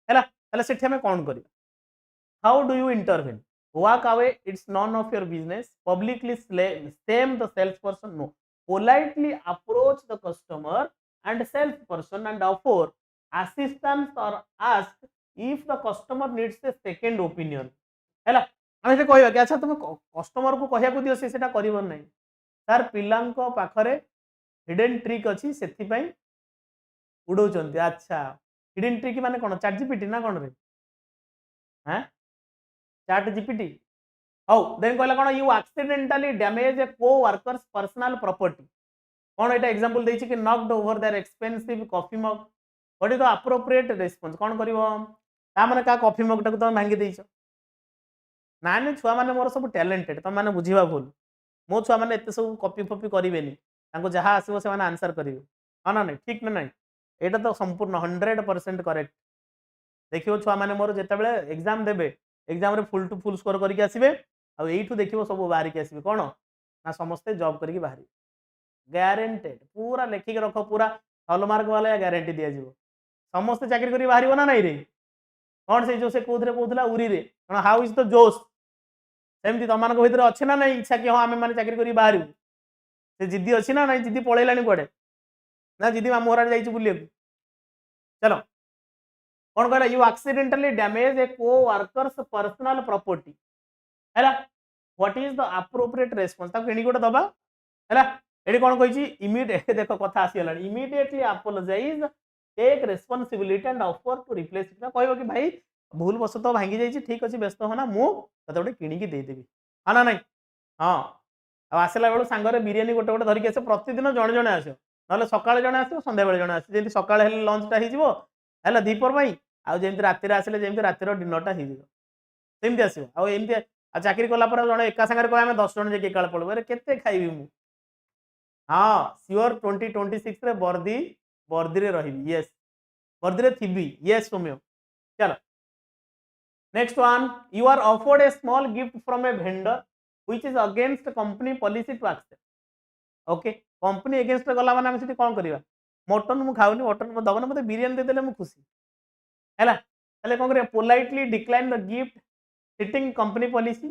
हैला ताले सेठी हमें कोन करिबा how do you intervene walk away it's none of your business publicly shame the salesperson no politely approach the customer and salesperson and offer assistance or ask if the customer needs a second opinion हैला हमें से कहबा कि अच्छा तुम customer को कहिया को दियो से सेटा करिवो नै सर पिलांको पाखरे हिडन ट्रिक अछि सेथि पई उडौ चंती अच्छा हिडन ट्रिक माने कोन चैट जीपीटी ना कोन रे हैं चैट जीपीटी हाउ देन कहला कोन you accidentally damage a co workers personal property कोन एटा एग्जांपल देछि कि knocked over their expensive coffee mug what is the appropriate response कोन करिवो ता माने का कॉफी मग टाको तुम भांगी देइछो ना ने छुआ माने मोर सब टैलेंटेड तुम माने बुझीबा भूल मो छुआ माने एते सब कॉपी फॉपी करिवेनी तांको जहा आसीबो से माने आंसर करिवे हां ना नहीं ठीक ना नहीं एटा तो संपूर्ण 100% करेक्ट देखियो छुआ माने मोर जेते बेले एग्जाम देबे एग्जाम रे फुल टू फुल स्कोर करके आसीबे आ एठू देखिबो सब बाहर के आसीबे कोन ना समस्त जॉब करके बाहर गारंटेड पूरा लेखिक रखो पूरा हॉलमार्क वाला गारंटी दिया जीवो समस्त चाकरी करी बाहरिबो ना नहीं रे कोन से जो से कोथरे कोथला उरी रे कोन हाउ इज द जोश सेमती तमान को भीतर अछि ना नहीं इच्छा कि हां हमें माने चाकरी करी बाहरिबो से जिद्दी अछि ना नहीं जिद्दी पळेलानी कोडे ना जिद्दी मामू हरार जाइछु बुलिए चलो कौन कहला you accidentally damage a co workers personal property हैला what is the appropriate response ता केनी गोटे दबा हैला एडी कोन कहिची इमीडिएट देखो कथा आसी हला immediately apologise take responsibility and offer to replace it कहबो कि भाई भूल बस तो भांगी जाइची ठीक अछि व्यस्त होना मु तते गोटे किनी की दे देबी हां ना नहीं हां आ आसला बेलो सांगरे बिरयानी गोटे गोटे धरि के आसे प्रतिदिन जण जण आसे नले सकाळे जण आसे संध्या बेले जण आसे जेंति सकाळे हेले लंच ता हि जिवो हैला दीपर भाई आ जेमती राति रे आसले जेमती राति रो डिनर टा हि जिवो सेमती आसीबो आ एमती आ चाकरी कोला पर जण एका संगे कह हम 10 जण जे के काळ पळबो रे केते खाइबी मु हां श्योर 2026 रे वर्दी रे रहिबी यस वर्दी रे थिबी यस सौम्य चलो next one you are offered a small gift from a vendor which is against company policy to accept okay company against गला माने हम सिटी कोन करबा मटन मु खाउनी मटन मु दबन मते बिरयानी दे देले मु खुशी हैला तले कोन करे politely decline the gift fitting company policy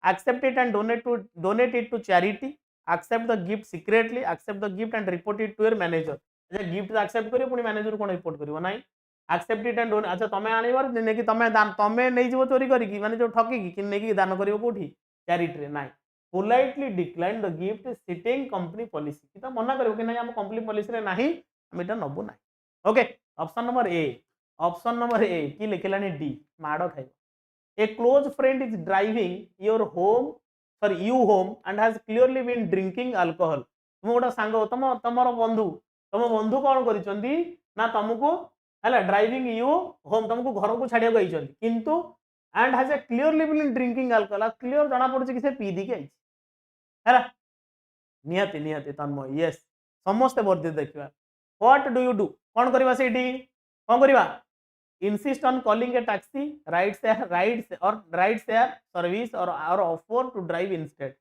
accept it and donate it to charity accept the gift secretly accept the gift and report it to your manager जे गिफ्ट एक्सेप्ट करियो पुनी मैनेजर कोन रिपोर्ट करियो नाही एक्सेप्ट इट एंड डोनेट अच्छा तमे आनिवर ने कि तमे दान तमे नै जीवो चोरी करी कि माने जो ठकी कि नै कि दान करियो कोठी चैरिटी रे नाही politely decline the gift sitting company policy कि त मना करियो कि नै हम कंपनी पॉलिसी रे नाही हम एटा नबु नाही okay option number A option number A कि लिखिलानी डी माड़ खाइब a close friend is driving your home sorry you home and has clearly been drinking alcohol तुम गोटे सांग तुमर बंधु तुम बंधु कौन करिसेंती ना तुमको है ड्राइविंग यू होम तुमको घर को छाड़िया गई किंतु and has a clearly been drinking alcohol clear जना पड़े कि से पी दी के है निहाती निहाती तन्मय यस समस्ते वर्धित देखा व्हाट डू यू डू कौन करवा सेठी कौन करवा insist on calling a taxi ride share service or offer to drive instead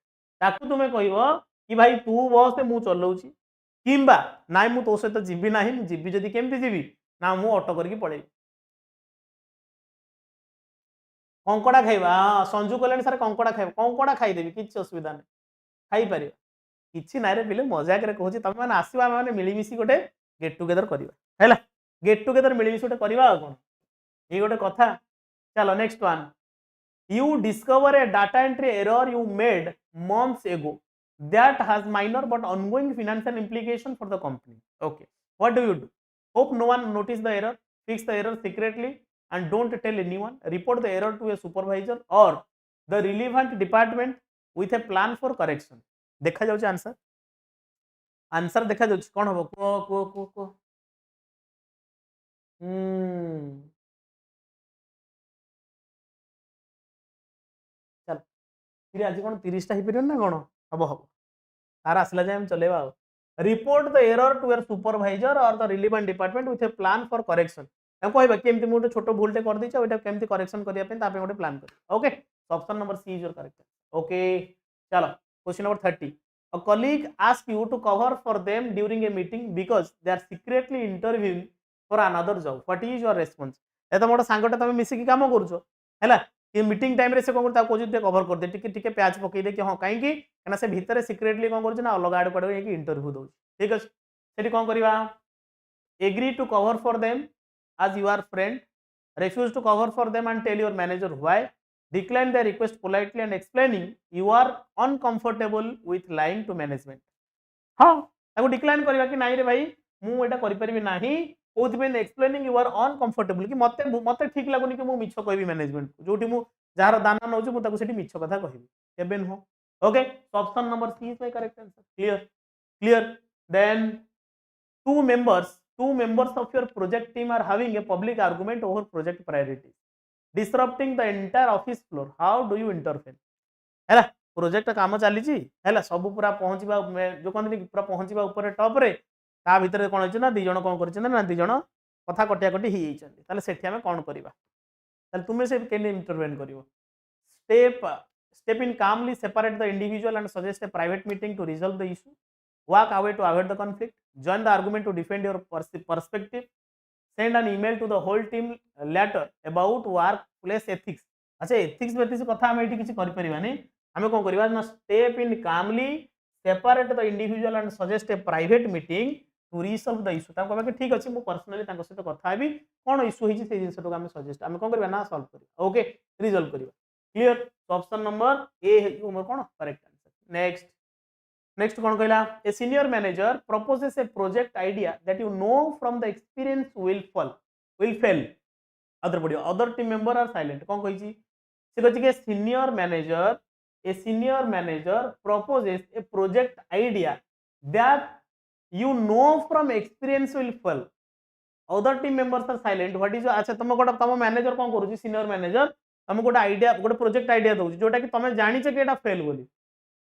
ताकू तुम्हें कहबो कि भाई तू बस मु चलाउची किंबा नाइ मु तो सहित जीवी नाही मु जीवी जदी केमती जीवी ना मु ऑटो करके पड़े कंकड़ा खाइबा संजू कहले सर कंकड़ा खाइबा कंकड़ा खाइदेवी किसी असुविधा नहीं खाई पार किसी ना रे पिले मजाक रे कहूँ तुम मैंने आसवा मैंने मिलमिशी गोटे गेट टुगेदर करवा है गेट टुगेदर मिलमिशी गोटे करवा कौन ये गोटे कथा चलो next one you discover a data entry error you made months ago that has minor but ongoing financial implication for the company okay what do you do hope no one notice the error fix the error secretly and don't tell anyone report the error to a supervisor or the relevant department with a plan for correction देखा जाउछ answer answer देखा जाउछ कोन हबो को चल फिर आज कौन 30 टा hepar ना कौन हम हम तार आसला जाए हम चलेबा report the error to your supervisor or the relevant department with a plan for correction हम कहबा केमती मोटे छोट भूलटे कर दैछ ओटा केमती करेक्शन करिया पे तापे गोटे प्लान कर okay option number C is your correct okay चलो question number 30 a colleague ask you to cover for them during a meeting because they are secretly interviewing for another job what is your response ए तो मोटा सांगटा तमे मिसी की काम करूछो हैला कि meeting time रे से कोन कहूँ जे कवर कर दे टिके प्याच पकई दे कि हाँ कहीं कहना से भितर सिक्रेटली कौन कर अलग आड़ कड़े इंटरव्यू दो ठीक अच्छे सेठी कौन करवा agree to cover for them as you are friend refuse to cover for them and tell your manager why decline their request politely and explaining you are uncomfortable with lying to management हाँ ताको decline करवा कि नहीं रे भाई मु एटा करि परिबि नाही कोथबेन एक्सप्लेनिंग यू आर अनकंफर्टेबल कि मते मते ठीक लागुनी कि मु मिछ कहबी मैनेजमेंट जोटी मु जार दाना नउछु मु ताको सेठी मिछ कथा कहबी केबेन हो okay option number C is my correct answer clear clear then two members of your project team are having a public argument over project priorities disrupting the entire office floor how do you intervene हैला project काम चली है सब पूरा पहुँचवा जो कहते पूरा पहुँचवा ऊपर टॉप रे ता भीतर कौन होना दी जन कौन कर दी जन कथा कटिया कटी हो सेठी आम कौन करवा तुम्हें से इंटरवेन कर step in calmly separate the individual and suggest a private meeting to resolve the issue walk away to avoid the conflict join the argument to defend your perspective send an email to the whole team later about workplace ethics अच्छा ethics बेतिस कथा हम एठी किछि करि परिबानी हमें कोन करबा ना step in calmly separate the individual and suggest a private meeting to resolve the issue ता कहबा कि ठीक अछि मु पर्सनली ताको सहित कथा हेबी कोन इशू हिछि से जिंस हम सजेस्ट हम कोन करबा ना सॉल्व करिबा ओके रिजॉल्व करिबा क्लियर ऑप्शन नंबर ए है हमर कोन करेक्ट आंसर नेक्स्ट नेक्स्ट कौन कहला a senior manager proposes a project idea that you know from the experience will fail other बढ़िया other team member are silent कौन कही से कहि कि senior manager proposes a project idea that you know from experience will fail other team members are silent what is अच्छा तुम गोटा तुम मैनेजर कौन करूची सीनियर मैनेजर तुम गोटे आइडिया गोटे प्रोजेक्ट आइडिया दउची जोटा कि तुम जानिछ कि एटा फेल बोली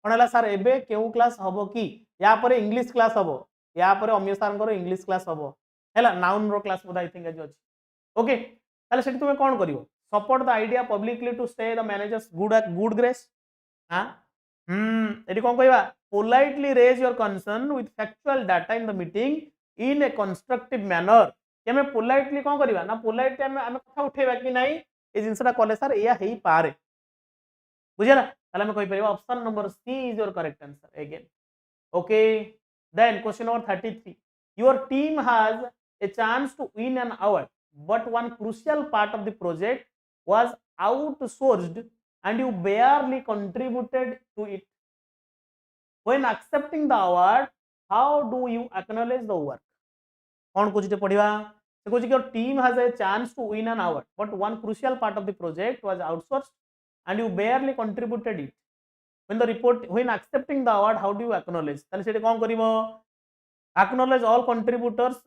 कौन है सर एबे केउ क्लास हम कि या पर इंग्लिश क्लास हम या पर अमीय सर इंग्लिश क्लास हम है नाउन रो क्लास बोध आई थिंक आज अच्छी ओके ताले सेठी तुम कौन कर support the idea publicly to stay the manager's good grace हाँ ये कौन कहवा politely raise your concern with factual data in the meeting in a constructive manner कि आम पोलाइटली कौन करवा ना पोलाइटली आम कथा उठेबा कि नहीं ये जिनसा कले सर या हो पारे बुझे ना option number C is your correct answer again okay then question number 33 your team has a chance to win an award but one crucial part of the project was outsourced and you barely contributed to it when accepting the award how do you acknowledge the work कौन कुछ पढ़िबा से कहूँ your team has a chance to win an award but one crucial part of the project was outsourced and you barely contributed it when the report when accepting the award how do you acknowledge ताले सेठी कोन करिवो acknowledge all contributors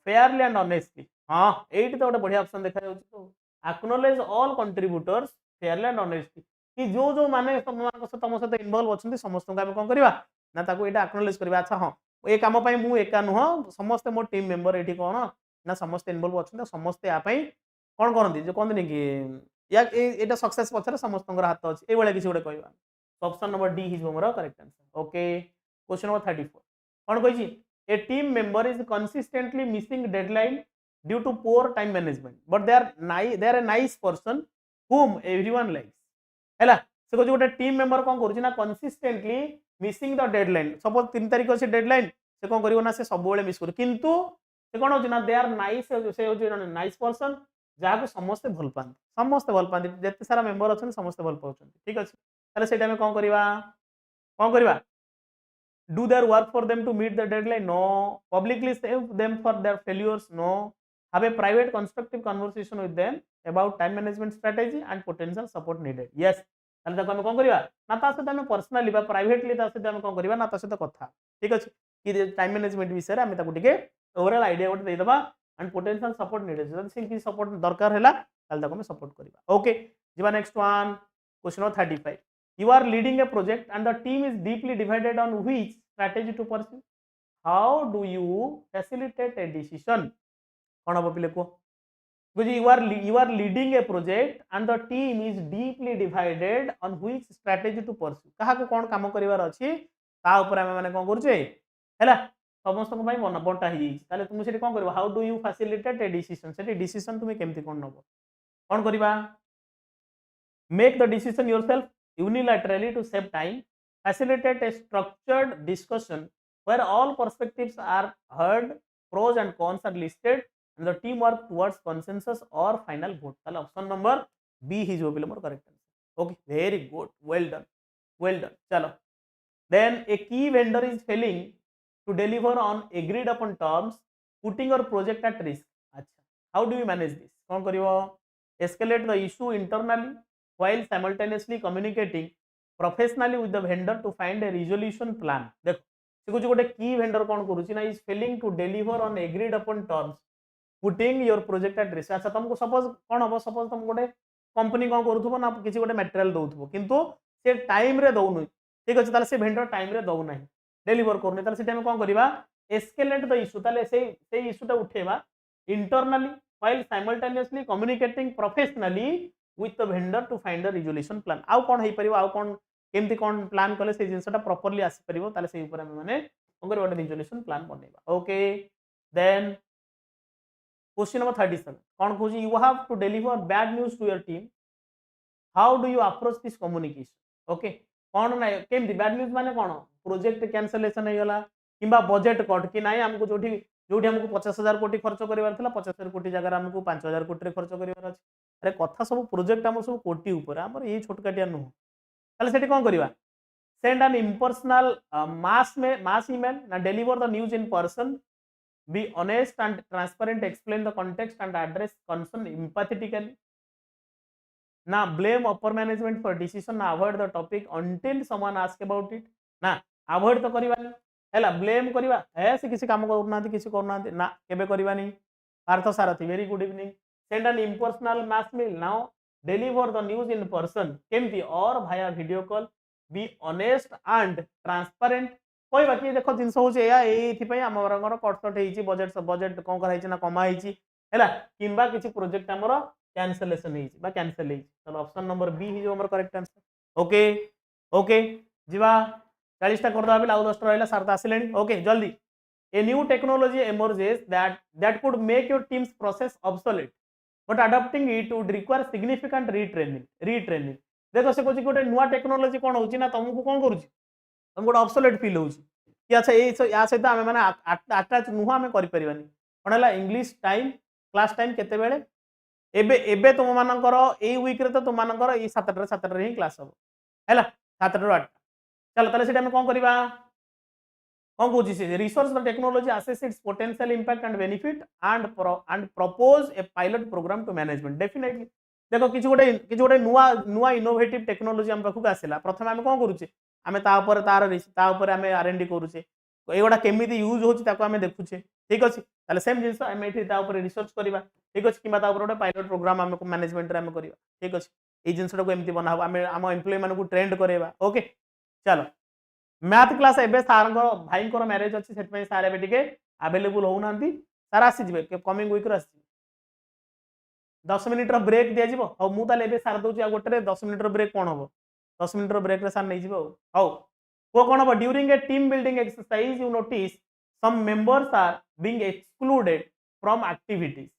fairly and honestly हां एठी तो गोटे बढ़िया option देखा जाउछ तो acknowledge all contributors fairly and honestly कि जो जो माने तम सहित इन्वॉल्व अछंती समस्त को हम कोन करबा ना ताको एटा acknowledge करबा अच्छा हां ए काम पई मु एका नुह समस्त मो टीम मेंबर एठी कोन ना समस्त इन्वॉल्व अछंती समस्त या पई कोन करंती जो कोन कि या एटा सक्सेस पछरे समस्त हाथ अछि ए बळे किसी गोटे कहबा option number D is more correct answer okay question number 34 कौन कही a team member is consistently missing deadline due to poor time management but they are a nice person whom everyone likes हैला से कोइ गोटे team member कोन करूची ना consistently missing the deadline suppose 3 तारिख अछि डेडलाइन से कोन करिवो ना से सब बेले मिस करू किंतु से कोन होची ना दे आर नाइस से होची नाइस पर्सन जहाँ को समस्ते भल पाती जिते सारा मेंबर अच्छा समस्ते भल पाँच ठीक अच्छे ताले सेटा में कौन करवा do their work for them to meet the deadline no publicly save them for their failures no have a private constructive conversation with them about time management strategy and potential support needed yes ताले ताको हम कौन करवा ना ता सहित हम personally बा प्राइवेटली ता सहित हम कौन करवा ना ता सहित कथा ठीक अच्छे कि टाइम मैनेजमेंट विषय आम ताको टिके ओवरऑल आइडिया गोटे दे देबा and potential support needed जब से कि सपोर्ट दरकार हैला ताल ताको में सपोर्ट करबा ओके जीवा next one question number 35 you are leading a project and the team is deeply divided on which strategy to pursue how do you facilitate a decision कौन हम पिले को you are leading a project and the team is deeply divided on which strategy to pursue कहा को कौन काम करिवार अछि ता ऊपर हम माने कोन करूचे हैला समस्त बंटा हो तुम से कौन कर how do you facilitate a decision से डिसीजन तुम केमती कौन नब कौन करवा make the decision yourself unilaterally to save time facilitate a structured discussion where all perspectives are heard pros and cons are listed and the team work towards consensus or final vote ताले option number B ही जो मोर correct answer okay very good well done चलो then a key vendor is Fehling to deliver on agreed upon terms putting your project at risk अच्छा how do you manage this कौन करिवो escalate the issue internally while simultaneously communicating professionally with the vendor to find a resolution plan देखो से कुछ गोटे की vendor कौन करूची ना is failing to deliver on agreed upon terms putting your project at risk अच्छा तुमको सपोज कौन हो सपोज तुम गोटे कंपनी कौन करूथबो ना किसी गोटे मटेरियल दउथबो किंतु से टाइम रे दउनु ठीक अछि ताले से वेंडर टाइम रे दउ नाही डेलीवर करने ताले सेटा में कौन करबा एस्केलेट द इशू ताले से इशूटा उठेबा internally while simultaneously communicating professionally with the vendor to find the resolution plan आउ कौन हे परिबो आउ कौन केमती कौन प्लान कले से जिंसटा प्रॉपर्ली आसी परिबो ताले से ऊपर हम माने कौन करबा रिजोल्यूशन प्लान बनेबा ओके देन क्वेश्चन नंबर 37 कौन कहूची you have to deliver bad news to your team how do you approach this communication okay कौन ना केमती बैड न्यूज़ माने कौन प्रोजेक्ट कैंसलेशन हो गला किंबा बजेट कट कि नाई हमको जो हमको 50,000 कोटी खर्च करार 50,000 कोटी जगह हमको 5,000 कोटी खर्च करार अच्छे अरे कथा सब प्रोजेक्ट आम सब कोटी ऊपर आम ये छोटकाटिया नुह ताले सेठी कौन करवा send an impersonal mass email ना deliver the news in person be honest and transparent explain the context and address concern empathetically ना blame upper management for decision ना avoid the topic until someone ask about it ना avoid तो करवानी है blame करवा है से किसी काम करना किसी करना ना केबे करवानी Partha Sarathi very good evening send an impersonal mass mail now deliver the news in person केमती और भाया video call be honest and transparent कोई बाकी देखो जिनस होचे या एथि आमर कटसट होइची बजेट कौन कराइची ना कमा होइची हैला किंबा किसी प्रोजेक्ट आमर कैंसलेशन होइची बा कैंसिल होइची चलो ऑप्शन नंबर बी ही जो हमर करेक्ट आंसर ओके ओके जीवा 40टा कर दबा आउ 10टा रहला सारता आसिलेनी ओके जल्दी a new technology emerges that could make your teams process obsolete but adopting it would require significant retraining देखो से कोची गोटे नुआ टेक्नोलॉजी कोन होची ना तुमको कोन करूची तुम गोटे ऑब्सोलेट फील होची कि अच्छा ए या सहित आमे माने अटैच नुहा में करि परिबानी कोन हला इंग्लिश टाइम क्लास टाइम केते बेले एबे एबे तुम मानकर ए वीक रे तो तुम मानकर ई 7टा ही क्लास हो हैला 7 ରୁ 8 चलो ताले सेटा में कौन करवा कौन कहूँ C research the technology assess its potential impact and benefit and propose a pilot program to management definitely देखो किसी गोटे नुआ नुआ इनोवेटिव टेक्नोलॉजी हम पाखक आसला प्रथम आम कौन करुचे आम तापर तार आम R&D करुचे एगुड़ा केमी यूज होमें देखुचे ठीक अच्छे ताले सेम जिन आम ये रिसर्च करवा ठीक अच्छे कि गोटे पायलट प्रोग्राम आम मैनेजमेंट आम कर ठीक अच्छे ये जिनटा एमती बना आम आम एम्प्लॉय मानक ट्रेंड करवा ओके चलो मैथ क्लास एबे सार भाई मैरेज अच्छी से सार एबे अवेलेबल होना सार आसीजे कमिंग वीक आस 10 मिनिट ब्रेक दिज्व हाँ मुझे सार दूसरी आ गोटे 10 मिनिट ब्रेक कौन हम 10 मिनिट ब्रेक रे सार नहीं हाउ वो कौन हम during a team building exercise you notice some members are being excluded from activities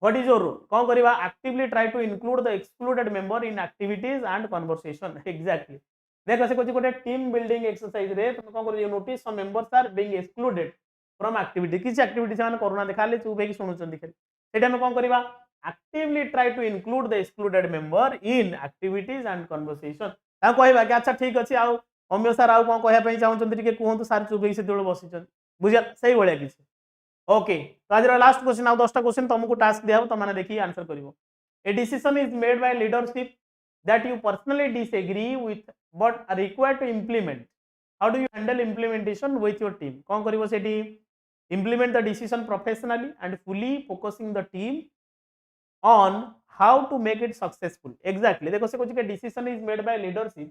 what is your rule कौन करवा actively try to include the excluded member in activities and conversation exactly देख से कुछ गोटे team building exercise रे तुम कौन कर notice some members are being excluded from activity किसी एक्टिविटी से करूना खाली चुप होकर शुणुंट खाली से कौन करवा actively try to include the excluded member in activities and conversation कहवा कि अच्छा ठीक अच्छे आउ अम्य सार आउ कौन कहना चाहते कहतु सार चुप से बसी बुझा से भाया किसी ओके तो आज लास्ट क्वेश्चन आउ 10टा क्वेश्चन तुमको टास्क दिया तुमने देखिए आंसर कर a decision is made by leadership that you personally disagree with but are required to implement how do you handle implementation with your team कौन कर implement the decision professionally and fully focusing the team on how to make it successful exactly देखो से कुछ के decision is made by leadership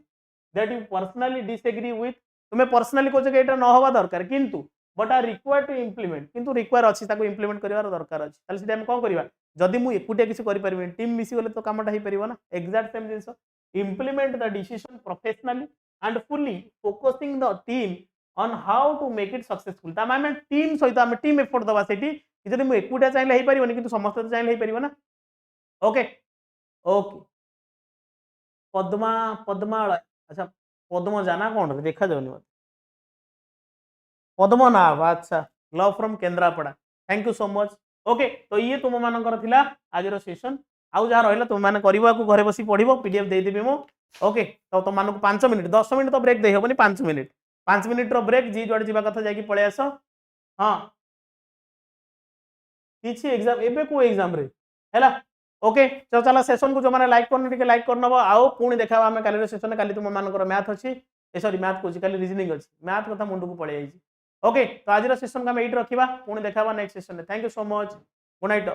that you personally disagree with तुम्हें personally कुछ के एटा न होवा दरकार किंतु but are required to implement किंतु रिक्वायर अछि ताको इम्प्लीमेंट करिवार दरकार अछि ताले से हम कोन करिवा जदी मु एकुटिया किसी करि परिबे टीम मिसी गले तो कामटा हे परिबो ना एग्जैक्ट सेम जिंस implement the decision professionally and fully focusing the team on how to make it successful ता माने टीम सहित हम टीम एफर्ट दवा सेठी जदी मु एकुटिया चाहिले हे परिबो किंतु समस्त चाहिले हे परिबो ना ओके ओके पद्मा पद्मा अच्छा पद्म जाना कौन देखा जाऊनी मत पद्मनाभ अच्छा love from Kendrapara thank you so much okay तो ये तुम मानकर थिला आज सेशन आउ जहाँ रहा तुम मैंने घरे बसी पढ़ो पीडीएफ देदेवी मु ओके तो तुम मानक 5 मिनिट 10 मिनिट तो ब्रेक दे हेबनी 5 मिनिट रो ब्रेक जी जुआड़े जावा कथा जाकी पळे आस हाँ किछि एग्जाम एबे को एग्जाम रे हैला ओके तो चला सेशन को जो मैंने लाइक करने लाइक करनब आउ पुणी देखा आम काली सेशन काली तुम मानकर मैथ अच्छी सॉरी मैथ कौन काली रीजनिंग अच्छी मैथ कथा मुंड को पड़े ओके तो आज सेशन को आम ये रखा पुणी देखा next session thank you so much good night.